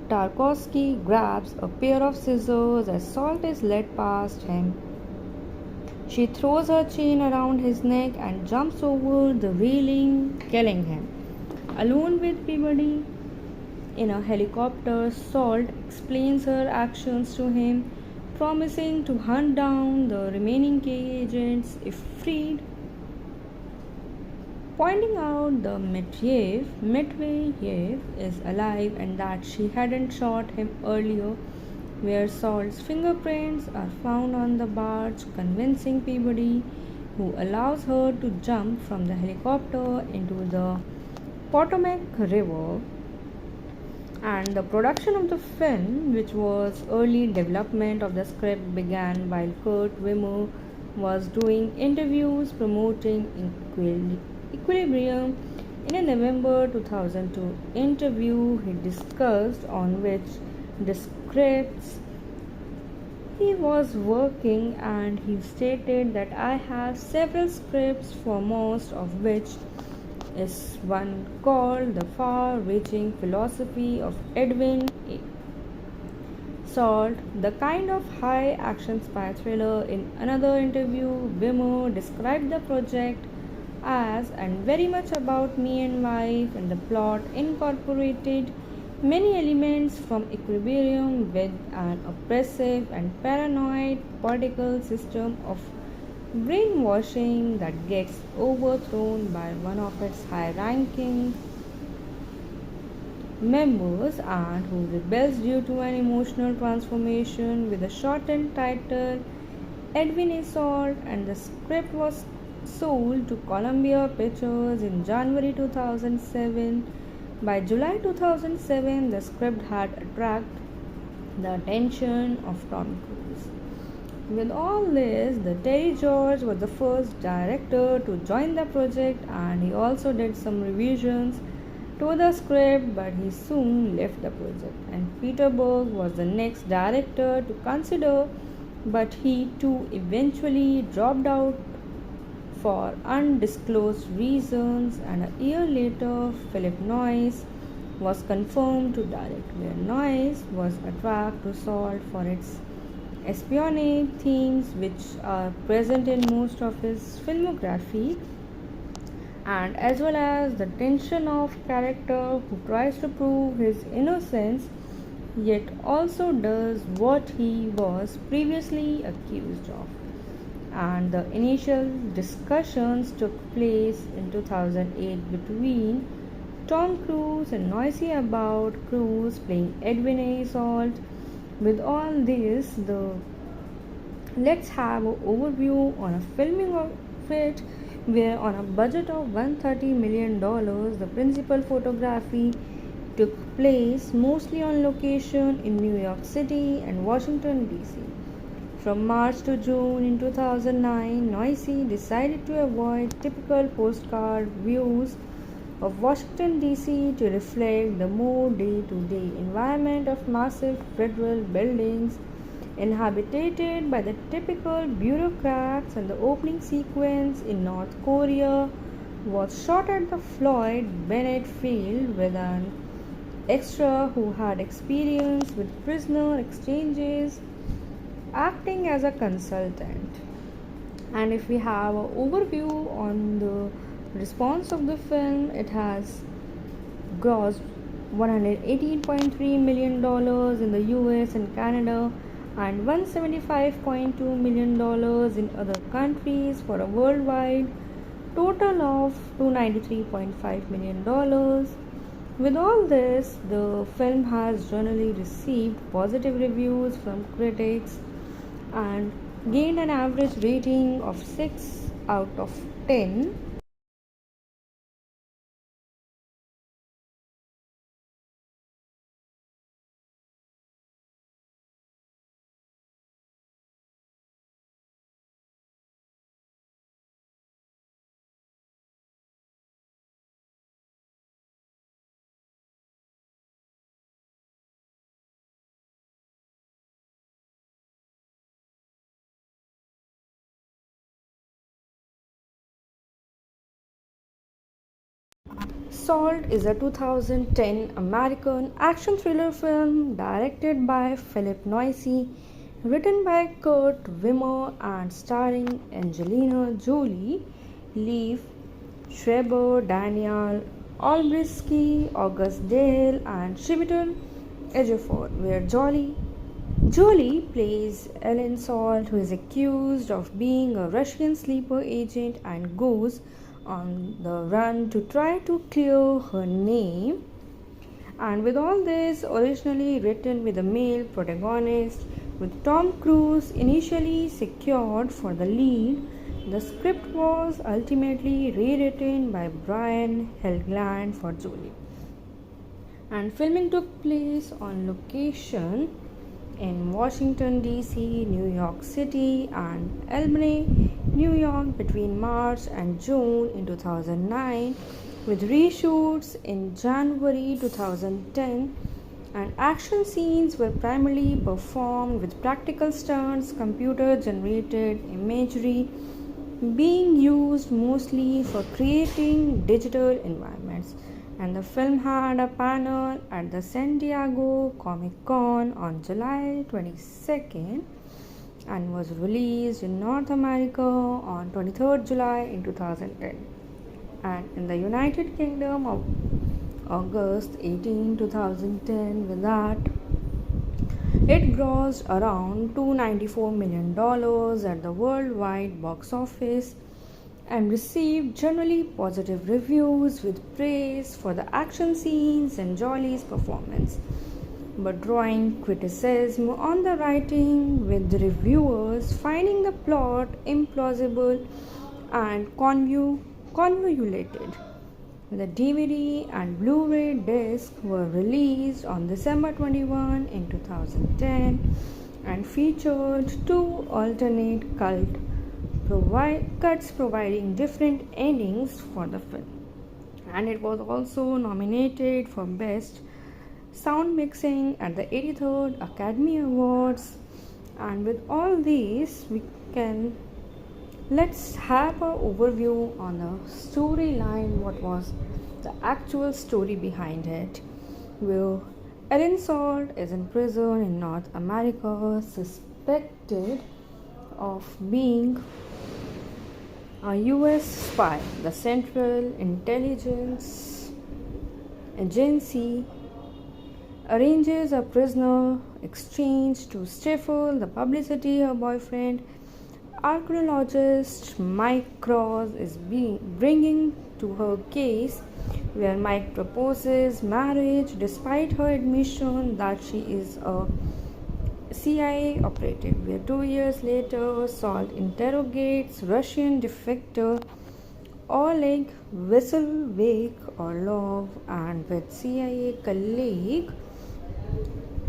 Tarkovsky grabs a pair of scissors as Salt is led past him. She throws her chain around his neck and jumps over the railing, killing him. Alone with Peabody in a helicopter, Salt explains her actions to him, promising to hunt down the remaining K agents if freed. pointing out the Medvedev is alive and that she hadn't shot him earlier, where Salt's fingerprints are found on the barge, convincing Peabody, who allows her to jump from the helicopter into the Potomac River. And the production of the film, which was early development of the script, began while Kurt Wimmer was doing interviews promoting Equilibrium. In a November 2002 interview, he discussed on which the scripts he was working, and he stated that I have several scripts, for most of which is one called The Far Reaching Philosophy of Edwin Salt, the kind of high action spy thriller. In another interview, Wimmer described the project as and very much about me and wife, and the plot incorporated many elements from Equilibrium with an oppressive and paranoid political system of brainwashing that gets overthrown by one of its high ranking members and who rebels due to an emotional transformation, with a shortened title Edwin Assault. And the script was sold to Columbia Pictures in January 2007. By July 2007, the script had attracted the attention of Tom Cruise. With all this, Terry George was the first director to join the project, and he also did some revisions to the script, but he soon left the project. And Peter Berg was the next director to consider, but he too eventually dropped out for undisclosed reasons. And a year later, Philip Noyce was confirmed to direct, where Noyce was attracted to Salt for its espionage themes, which are present in most of his filmography, and as well as the tension of character who tries to prove his innocence yet also does what he was previously accused of. And the initial discussions took place in 2008 between Tom Cruise and Noyce about Cruise playing Edwin A. Salt. With all this, let's have an overview on a filming of it, where on a budget of $130 million, the principal photography took place mostly on location in New York City and Washington, D.C. From March to June in 2009, Noyce decided to avoid typical postcard views of Washington, D.C. to reflect the more day-to-day environment of massive federal buildings inhabited by the typical bureaucrats. And the opening sequence in North Korea was shot at the Floyd Bennett Field with an extra who had experience with prisoner exchanges acting as a consultant. And if we have an overview on the response of the film, it has grossed $118.3 million in the US and Canada, and $175.2 million in other countries, for a worldwide total of $293.5 million. With all this, the film has generally received positive reviews from critics and gained an average rating of 6 out of 10. Salt is a 2010 American action thriller film directed by Philip Noyce, written by Kurt Wimmer, and starring Angelina Jolie, Liev Schreiber, Daniel Olbrychski, August Dale, and Chiwetel Ejiofor, where Jolie plays Ellen Salt, who is accused of being a Russian sleeper agent and goes on the run to try to clear her name. And with all this, originally written with a male protagonist, with Tom Cruise initially secured for the lead, the script was ultimately rewritten by Brian Helgeland for Julie. And filming took place on location in Washington DC, New York City, and Albany, New York between March and June in 2009, with reshoots in January 2010, and action scenes were primarily performed with practical stunts, computer generated imagery being used mostly for creating digital environments. And the film had a panel at the San Diego Comic Con on July 22nd and was released in North America on 23rd July in 2010, and in the United Kingdom of August 18, 2010. With that, it grossed around $294 million at the worldwide box office and received generally positive reviews with praise for the action scenes and Jolie's performance, but drawing criticism on the writing, with the reviewers finding the plot implausible and convoluted. The DVD and Blu-ray disc were released on December 21 in 2010 and featured two alternate cuts providing different endings for the film. And it was also nominated for Best Sound Mixing at the 83rd Academy Awards. And with all these, let's have an overview on the storyline. What was the actual story behind it? Well, Ellen Salt is in prison in North America, suspected of being a US spy. The Central Intelligence Agency arranges a prisoner exchange to stifle the publicity her boyfriend, archaeologist Mike Cross, is bringing to her case, where Mike proposes marriage despite her admission that she is a CIA operative. Where 2 years later, Salt interrogates Russian defector Oleg Orlov, and with CIA colleague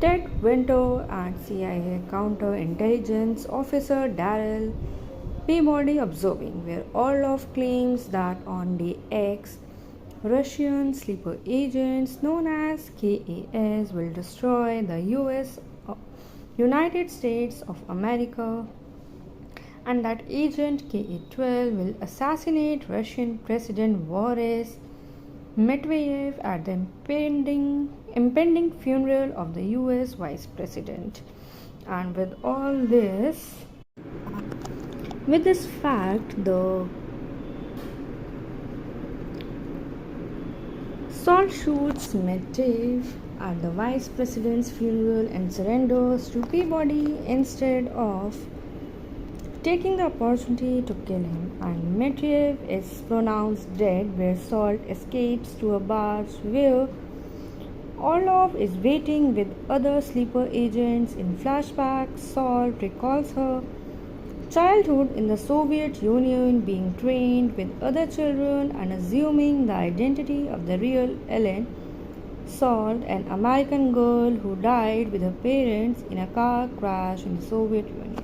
Ted Winter and CIA counterintelligence officer Daryl Peabody observing, where Orlov claims that on day X, Russian sleeper agents known as KAS will destroy the United States of America, and that agent KA-12 will assassinate Russian President Boris Medvedev at the impending funeral of the US Vice President. And with this fact, the Salt shoots Medvedev at the Vice President's funeral and surrenders to Peabody instead of taking the opportunity to kill him, and Medvedev is pronounced dead, where Salt escapes to a barge where Orlov is waiting with other sleeper agents. In flashback, Salt recalls her childhood in the Soviet Union, being trained with other children and assuming the identity of the real Ellen Salt, an American girl who died with her parents in a car crash in the Soviet Union.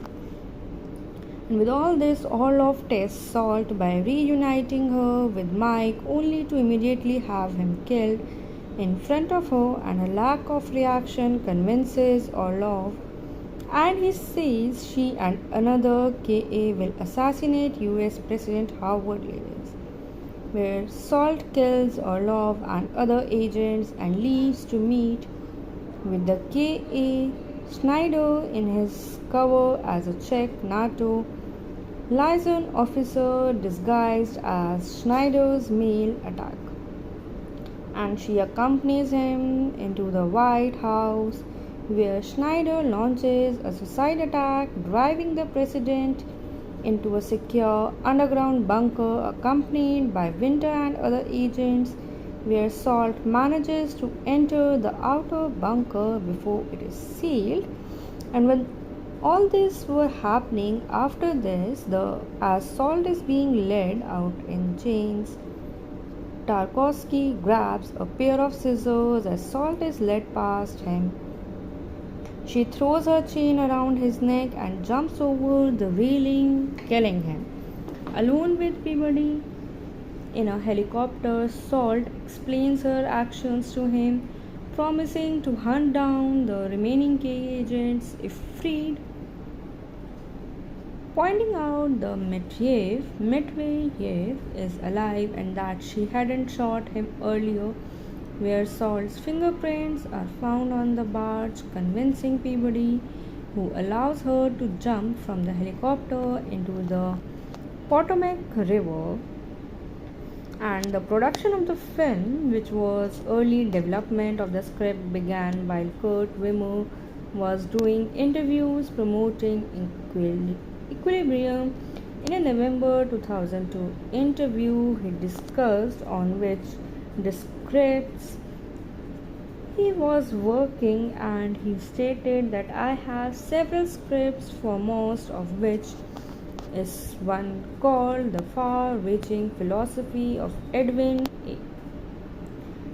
And with all this, Orlov tests Salt by reuniting her with Mike, only to immediately have him killed in front of her, and her lack of reaction convinces Orlov, and he says she and another KA will assassinate US President Howard Lewis, where Salt kills Orlov and other agents and leaves to meet with the KA Schneider in his cover as a Czech NATO liaison officer disguised as Schneider's male attack, and she accompanies him into the White House, where Schneider launches a suicide attack, driving the president into a secure underground bunker accompanied by Winter and other agents, where Salt manages to enter the outer bunker before it is sealed. And when all this were happening after this, the as Salt is being led out in chains, Tarkovsky grabs a pair of scissors as Salt is led past him. She throws her chain around his neck and jumps over the railing, killing him. Alone with Peabody in a helicopter, Salt explains her actions to him, promising to hunt down the remaining K agents if freed, pointing out the Medvedev is alive and that she hadn't shot him earlier, where Salt's fingerprints are found on the barge, convincing Peabody, who allows her to jump from the helicopter into the Potomac River. And the production of the film, which was early development of the script, began while Kurt Wimmer was doing interviews promoting Equilibrium. In a November 2002 interview, he discussed on which the scripts he was working, and he stated that I have several scripts, for most of which is one called The Far Reaching Philosophy of Edwin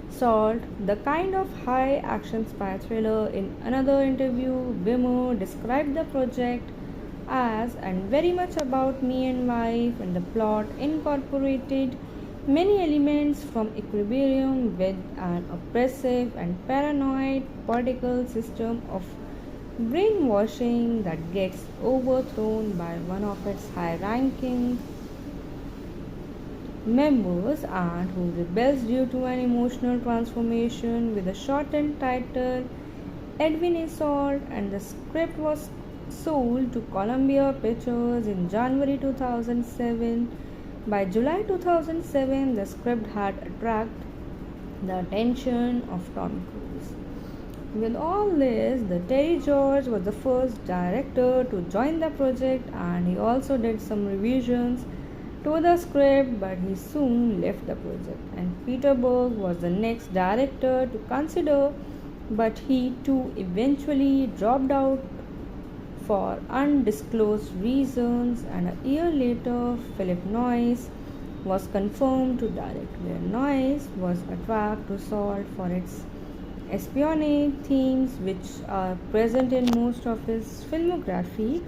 Salt, the kind of high action spy thriller. In another interview, Wimmer described the project as and very much about me and wife, and the plot incorporated many elements from Equilibrium with an oppressive and paranoid political system of brainwashing that gets overthrown by one of its high ranking members and who rebels due to an emotional transformation, with a shortened title Edwin A. Salt. And the script was sold to Columbia Pictures in January 2007. By July 2007, the script had attracted the attention of Tom Cruise. With all this, the Terry George was the first director to join the project, and he also did some revisions to the script, but he soon left the project. And Peter Berg was the next director to consider, but he too eventually dropped out for undisclosed reasons. And a year later, Philip Noyce was confirmed to direct, where Noyce was attracted to Salt for its espionage themes, which are present in most of his filmography,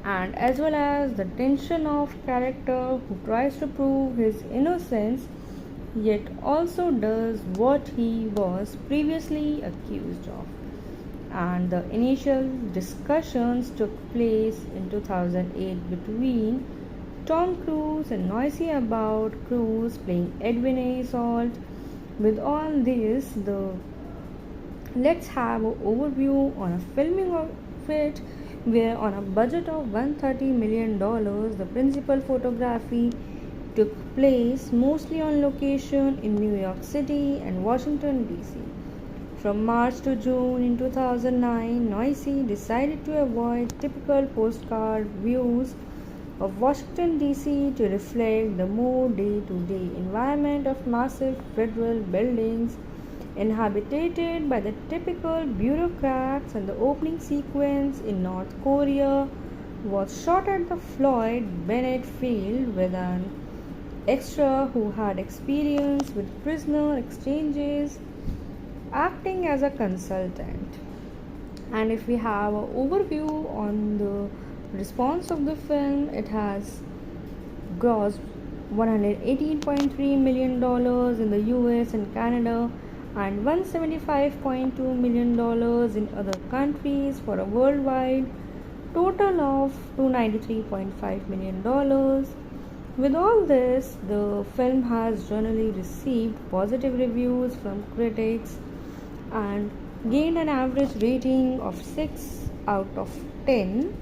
and as well as the tension of character who tries to prove his innocence yet also does what he was previously accused of. And the initial discussions took place in 2008 between Tom Cruise and Noyce about Cruise playing Edwin A. Salt. With all this, let's have an overview on a filming of it, where on a budget of $130 million, the principal photography took place mostly on location in New York City and Washington, D.C. From March to June in 2009, Noyce decided to avoid typical postcard views of Washington, D.C. to reflect the more day-to-day environment of massive federal buildings inhabited by the typical bureaucrats. And the opening sequence in North Korea was shot at the Floyd Bennett Field with an extra who had experience with prisoner exchanges acting as a consultant. And if we have an overview on the response of the film, it has grossed $118.3 million in the US and Canada, and $175.2 million in other countries, for a worldwide total of $293.5 million. With all this, the film has generally received positive reviews from critics and gained an average rating of 6 out of 10.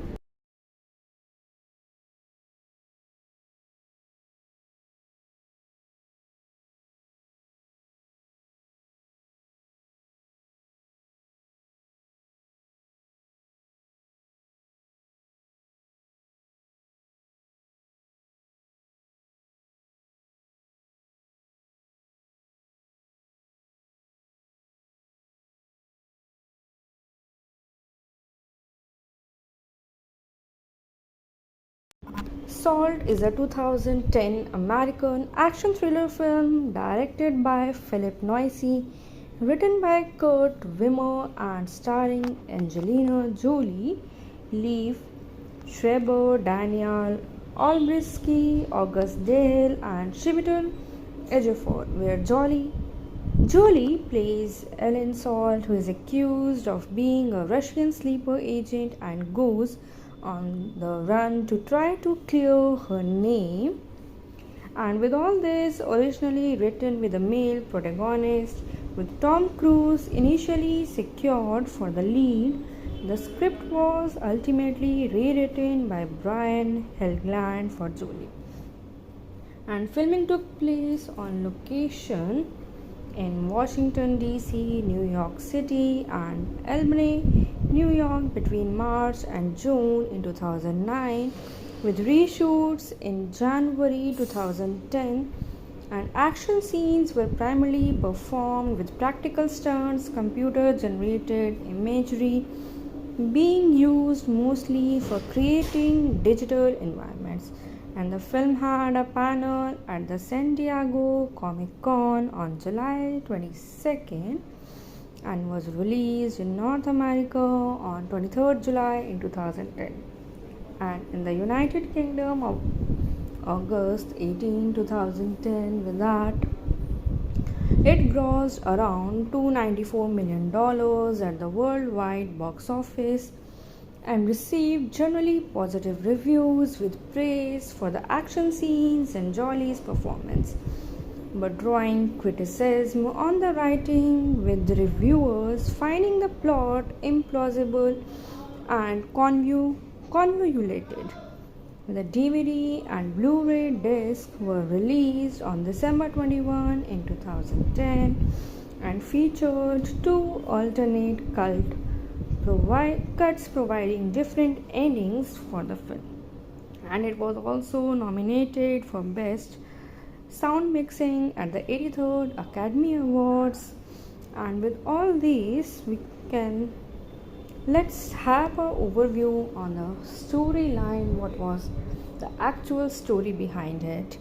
Salt is a 2010 American action thriller film directed by Philip Noyce, written by Kurt Wimmer and starring Angelina Jolie, Liev Schreiber, Daniel Olbrychski, August Dale, and Chiwetel Ejiofor, where Jolie plays Ellen Salt, who is accused of being a Russian sleeper agent and goes on the run to try to clear her name. And with all this, originally written with a male protagonist, with Tom Cruise initially secured for the lead, the script was ultimately rewritten by Brian Helgeland for Jolie. And filming took place on location in Washington, D.C., New York City, and Albany, New York between March and June in 2009, with reshoots in January 2010, and action scenes were primarily performed with practical stunts, computer generated imagery being used mostly for creating digital environments. And the film had a panel at the San Diego Comic Con on July 22nd and was released in North America on 23rd July in 2010, and in the United Kingdom of August 18, 2010. With that, it grossed around $294 million at the worldwide box office and received generally positive reviews with praise for the action scenes and Jolie's performance, but drawing criticism on the writing, with the reviewers finding the plot implausible and convoluted. The DVD and Blu-ray disc were released on December 21 in 2010 and featured two alternate cuts providing different endings for the film. And it was also nominated for Best Sound Mixing at the 83rd Academy Awards. And with all these, let's have an overview on the storyline. What was the actual story behind it?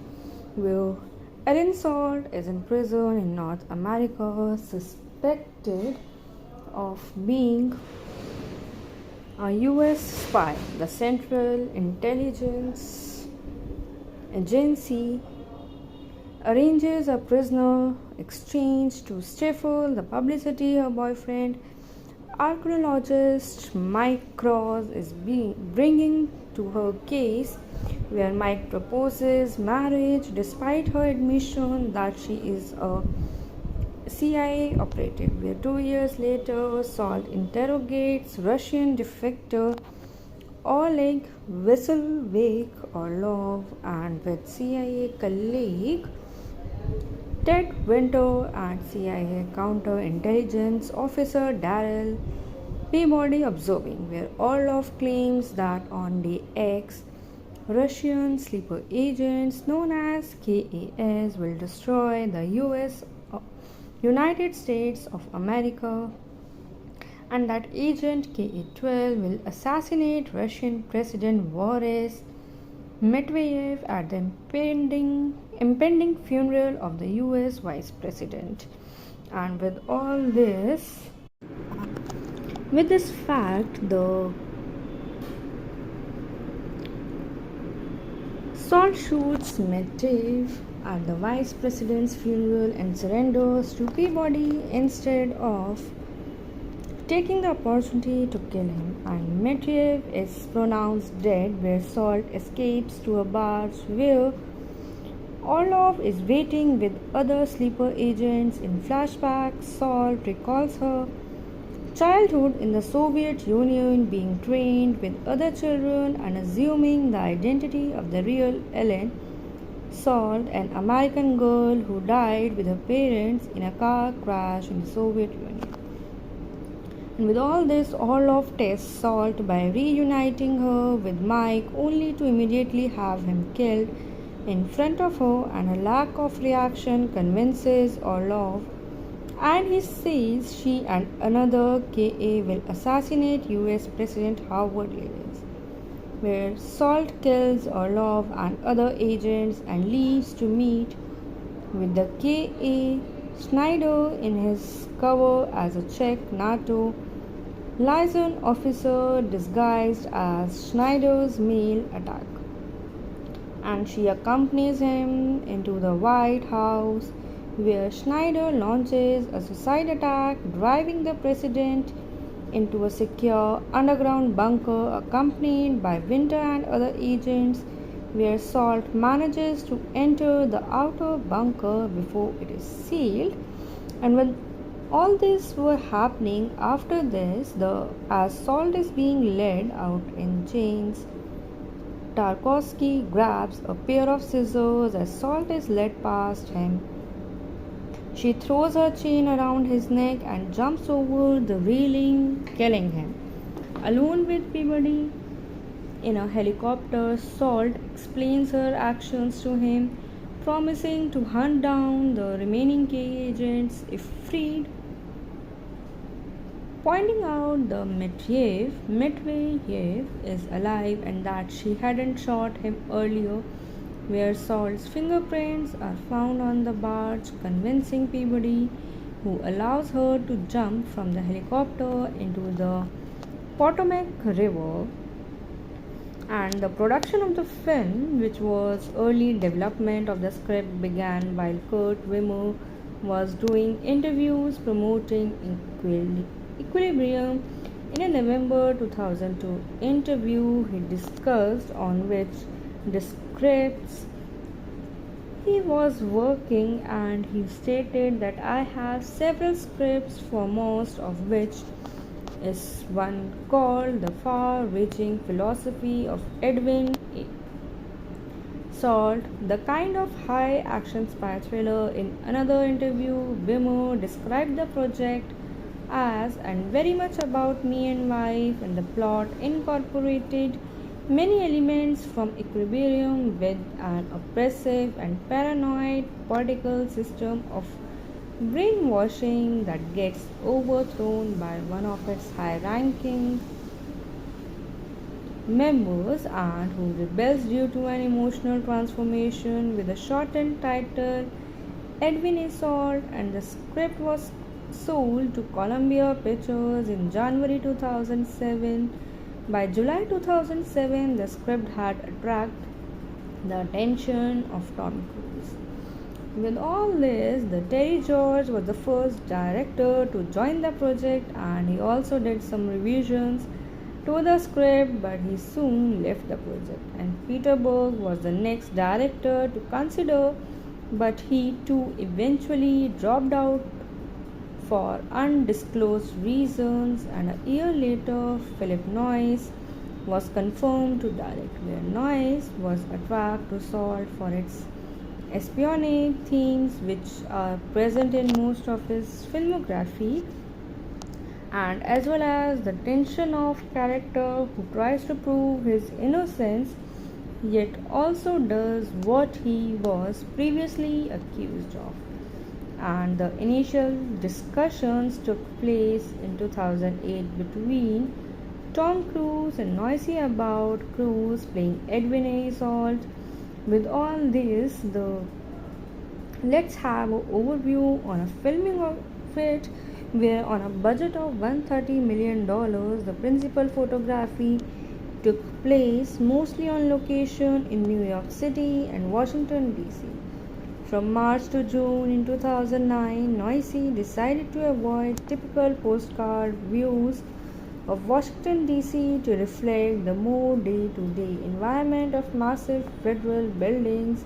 Well, Ellen Salt is in prison in North America, suspected of being a US spy. The Central Intelligence Agency arranges a prisoner exchange to stifle the publicity her boyfriend, archaeologist Mike Cross, is bringing to her case, where Mike proposes marriage despite her admission that she is a CIA operative. Where 2 years later, Salt interrogates Russian defector Oleg Orlov and with CIA colleague Ted Winter and CIA counterintelligence officer Daryl Peabody observing, where Orlov claims that on day X, Russian sleeper agents known as KAS will destroy the United States of America, and that agent KA-12 will assassinate Russian President Boris Medvedev at the impending funeral of the US Vice President. And with this fact, the Salt shoots Medvedev at the Vice President's funeral and surrenders to Peabody instead of taking the opportunity to kill him, and Medvedev is pronounced dead, where Salt escapes to a barge where Orlov is waiting with other sleeper agents. In flashback, Salt recalls her childhood in the Soviet Union, being trained with other children and assuming the identity of the real Ellen Salt, an American girl who died with her parents in a car crash in the Soviet Union. And with all this, Orlov tests Salt by reuniting her with Mike, only to immediately have him killed in front of her, and her lack of reaction convinces Orlov, and he says she and another KA will assassinate US President Howard Lewis. where Salt kills Orlov and other agents and leaves to meet with the K.A. Schneider in his cover as a Czech NATO liaison officer disguised as Schneider's male attack. And she accompanies him into the White House, where Schneider launches a suicide attack, driving the president into a secure underground bunker accompanied by Winter and other agents, where Salt manages to enter the outer bunker before it is sealed. And when all this were happening after this, as Salt is being led out in chains, Tarkovsky grabs a pair of scissors as Salt is led past him. She throws her chain around his neck and jumps over the railing, killing him. Alone with Peabody in a helicopter, Salt explains her actions to him, promising to hunt down the remaining K agents if freed, pointing out the Medvedev is alive and that she hadn't shot him earlier, where Salt's fingerprints are found on the barge, convincing Peabody, who allows her to jump from the helicopter into the Potomac River. And the production of the film, which was early development of the script, began while Kurt Wimmer was doing interviews promoting Equilibrium. In a November 2002 interview, he discussed on which the scripts he was working, and he stated that I have several scripts, for most of which is one called The Far-Reaching Philosophy of Edwin Salt, the kind of high-action spy thriller. In another interview, Wimmer described the project as and very much about me and wife, and the plot incorporated many elements from Equilibrium with an oppressive and paranoid political system of brainwashing that gets overthrown by one of its high-ranking members and who rebels due to an emotional transformation, with a shortened title Edwin A. Salt. And the script was sold to Columbia Pictures in January 2007. By July 2007, the script had attracted the attention of Tom Cruise. With all this, Terry George was the first director to join the project, and he also did some revisions to the script, but he soon left the project. And Peter Berg was the next director to consider, but he too eventually dropped out for undisclosed reasons. And a year later, Philip Noyce was confirmed to direct, where Noyce was attracted to Salt for its espionage themes, which are present in most of his filmography, and as well as the tension of character who tries to prove his innocence yet also does what he was previously accused of. And the initial discussions took place in 2008 between Tom Cruise and Noyce about Cruise playing Edwin A. Salt. With all this, let's have an overview on a filming of it, where on a budget of $130 million, the principal photography took place mostly on location in New York City and Washington, D.C. From March to June in 2009, Noyce decided to avoid typical postcard views of Washington, D.C. to reflect the more day-to-day environment of massive federal buildings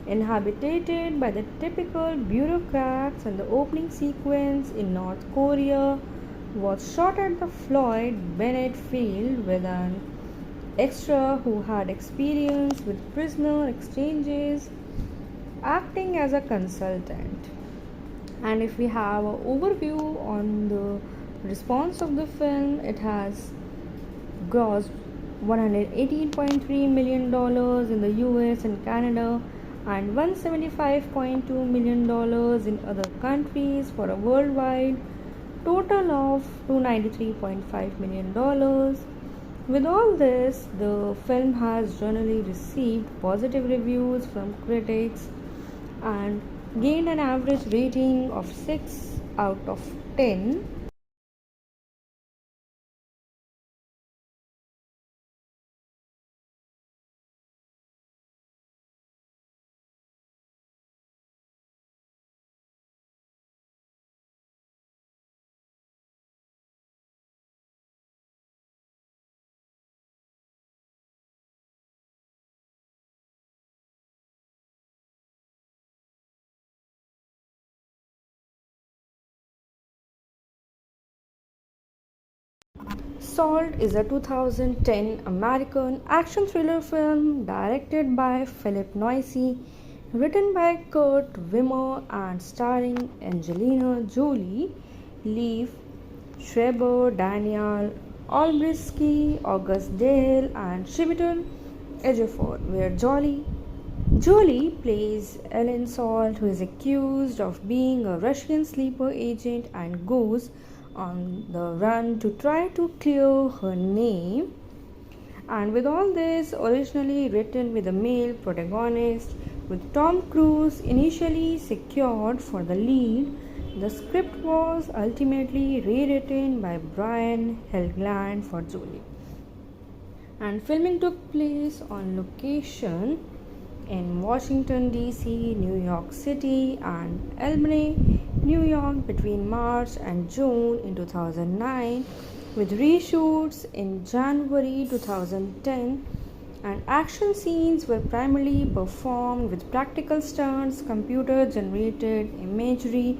inhabited by the typical bureaucrats. And the opening sequence in North Korea was shot at the Floyd Bennett Field with an extra who had experience with prisoner exchanges acting as a consultant. And if we have an overview on the response of the film, it has grossed $118.3 million in the US and Canada, and $175.2 million in other countries, for a worldwide total of $293.5 million. With all this, the film has generally received positive reviews from critics and gained an average rating of 6 out of 10. Salt is a 2010 American action thriller film directed by Philip Noyce, written by Kurt Wimmer, and starring Angelina Jolie, Liev Schreiber, Daniel Olbrychski, August Dale, and Chiwetel Ejiofor, where Jolie plays Ellen Salt, who is accused of being a Russian sleeper agent and goes on the run to try to clear her name. And with all this, originally written with a male protagonist, with Tom Cruise initially secured for the lead, the script was ultimately rewritten by Brian Helgeland for Jolie. And filming took place on location in Washington, D.C., New York City, and Albany, New York between March and June in 2009, with reshoots in January 2010. And action scenes were primarily performed with practical stunts, computer generated imagery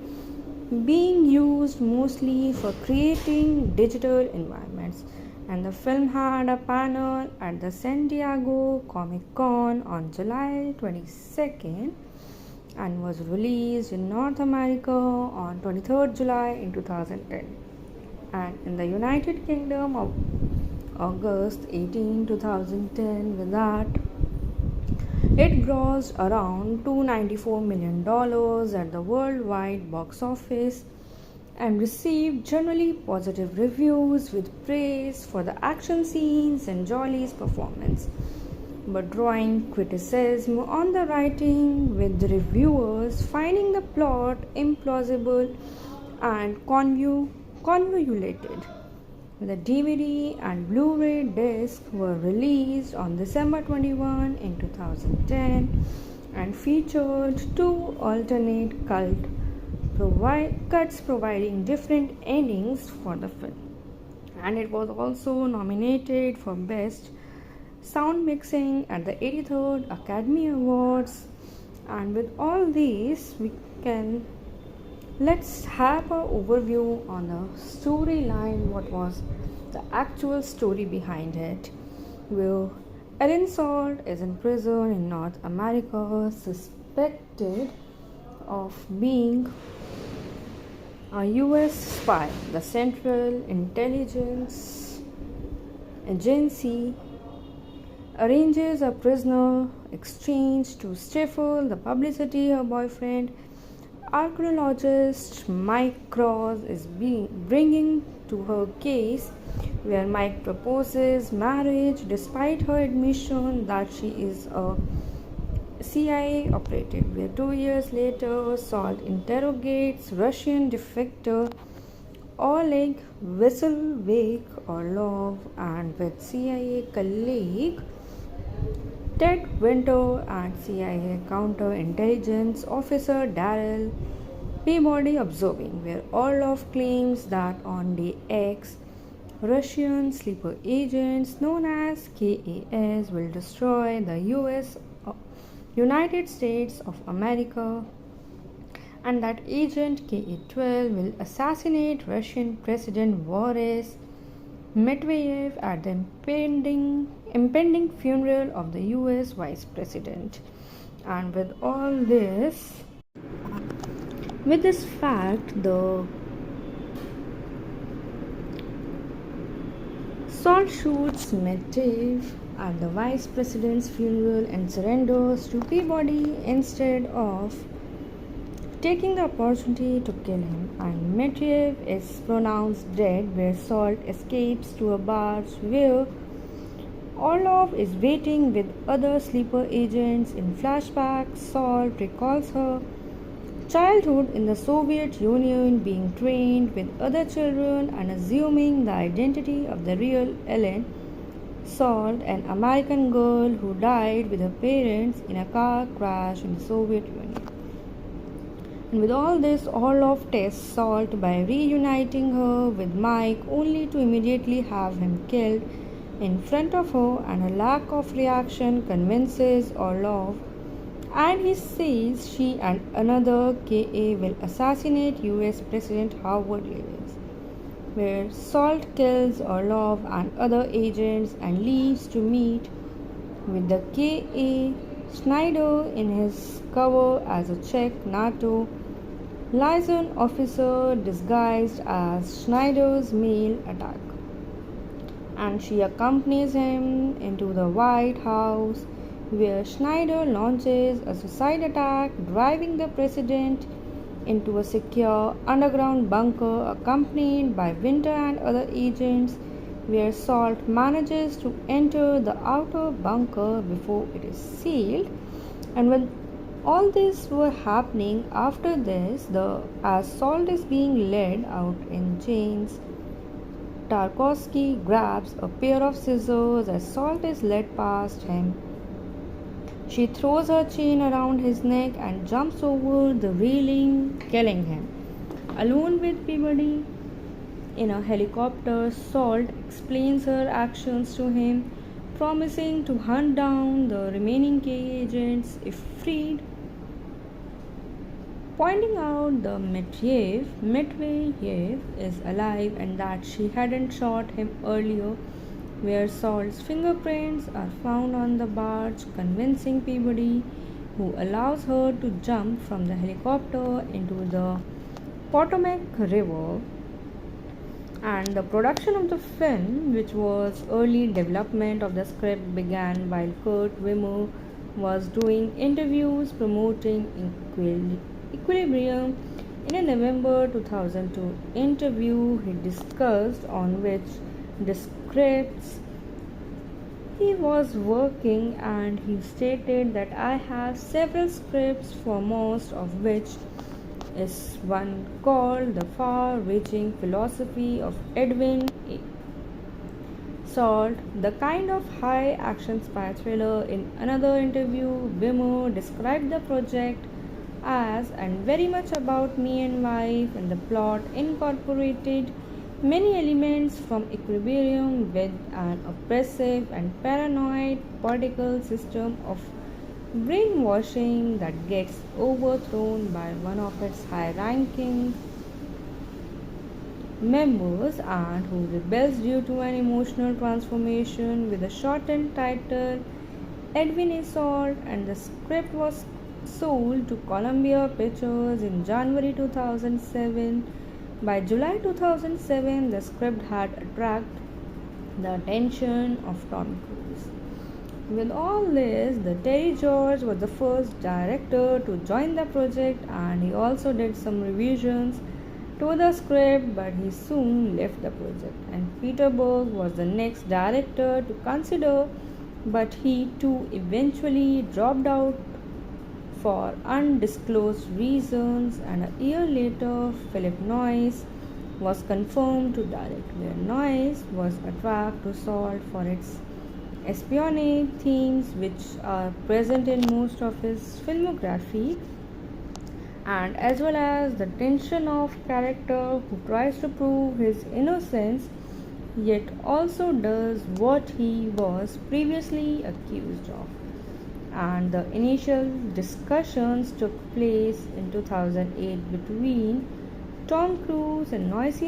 being used mostly for creating digital environments. And the film had a panel at the San Diego Comic Con on July 22nd and was released in North America on 23rd July in 2010, and in the United Kingdom of August 18, 2010. With that, it grossed around $294 million at the worldwide box office and received generally positive reviews with praise for the action scenes and Jolie's performance, but drawing criticism on the writing, with the reviewers finding the plot implausible and convoluted. The DVD and Blu-ray disc were released on December 21 in 2010 and featured two alternate cuts providing different endings for the film. And it was also nominated for Best Sound Mixing at the 83rd Academy Awards. And with all these, let's have an overview on the storyline. What was the actual story behind it? Well, Ellen Salt is in prison in North America, suspected of being a US spy. The Central Intelligence Agency arranges a prisoner exchange to stifle the publicity her boyfriend, archaeologist Mike Cross, is bringing to her case, where Mike proposes marriage despite her admission that she is a CIA operative. Where 2 years later, Salt interrogates Russian defector Oleg Orlov, and with CIA colleague Ted Winter and CIA counterintelligence officer Daryl Peabody observing, where Orlov claims that on day X, Russian sleeper agents known as KAS will destroy the United States of America, and that agent KA-12 will assassinate Russian President Boris Medvedev at the impending funeral of the US Vice President. And with this fact, the Salt shoots Medvedev at the Vice President's funeral and surrenders to Peabody instead of taking the opportunity to kill him, and Medvedev is pronounced dead, where Salt escapes to a barge where Orlov is waiting with other sleeper agents. In flashback, Salt recalls her childhood in the Soviet Union, being trained with other children and assuming the identity of the real Ellen Salt, an American girl who died with her parents in a car crash in the Soviet Union. And with all this, Orlov tests Salt by reuniting her with Mike, only to immediately have him killed in front of her, and her lack of reaction convinces Orlov, and he says she and another KA will assassinate US President Howard Lewis, where Salt kills Orlov and other agents and leaves to meet with the KA Schneider in his cover as a Czech NATO liaison officer disguised as Schneider's male attack. And she accompanies him into the White House, where Schneider launches a suicide attack, driving the president into a secure underground bunker accompanied by Winter and other agents, where Salt manages to enter the outer bunker before it is sealed. And when all this were happening, after this, as Salt is being led out in chains, Tarkovsky grabs a pair of scissors as Salt is led past him. She throws her chain around his neck and jumps over the railing, killing him. Alone with Peabody in a helicopter, Salt explains her actions to him, promising to hunt down the remaining K agents if freed, pointing out the Medvedev is alive and that she hadn't shot him earlier, where Salt's fingerprints are found on the barge, convincing Peabody, who allows her to jump from the helicopter into the Potomac River. And the production of the film, which was early development of the script, began while Kurt Wimmer was doing interviews promoting Equilibrium. In a November 2002 interview, he discussed on which the scripts he was working, and he stated that I have several scripts, for most of which is one called The Far-Reaching Philosophy of Edwin Salt, the kind of high-action spy thriller. In another interview, Wimmer described the project as and very much about me and wife, and the plot incorporated many elements from Equilibrium with an oppressive and paranoid political system of brainwashing that gets overthrown by one of its high-ranking members and who rebels due to an emotional transformation, with a shortened title Edwin A. Salt. And the script was sold to Columbia Pictures in January 2007. By July 2007, the script had attracted the attention of Tom Cruise. With all this, Terry George was the first director to join the project, and he also did some revisions to the script, but he soon left the project. And Peter Berg was the next director to consider, but he too eventually dropped out for undisclosed reasons, and a year later Philip Noyce was confirmed to direct, where Noyce was attracted to Salt for its espionage themes, which are present in most of his filmography, and as well as the tension of character who tries to prove his innocence yet also does what he was previously accused of. And the initial discussions took place in 2008 between Tom Cruise and Noisy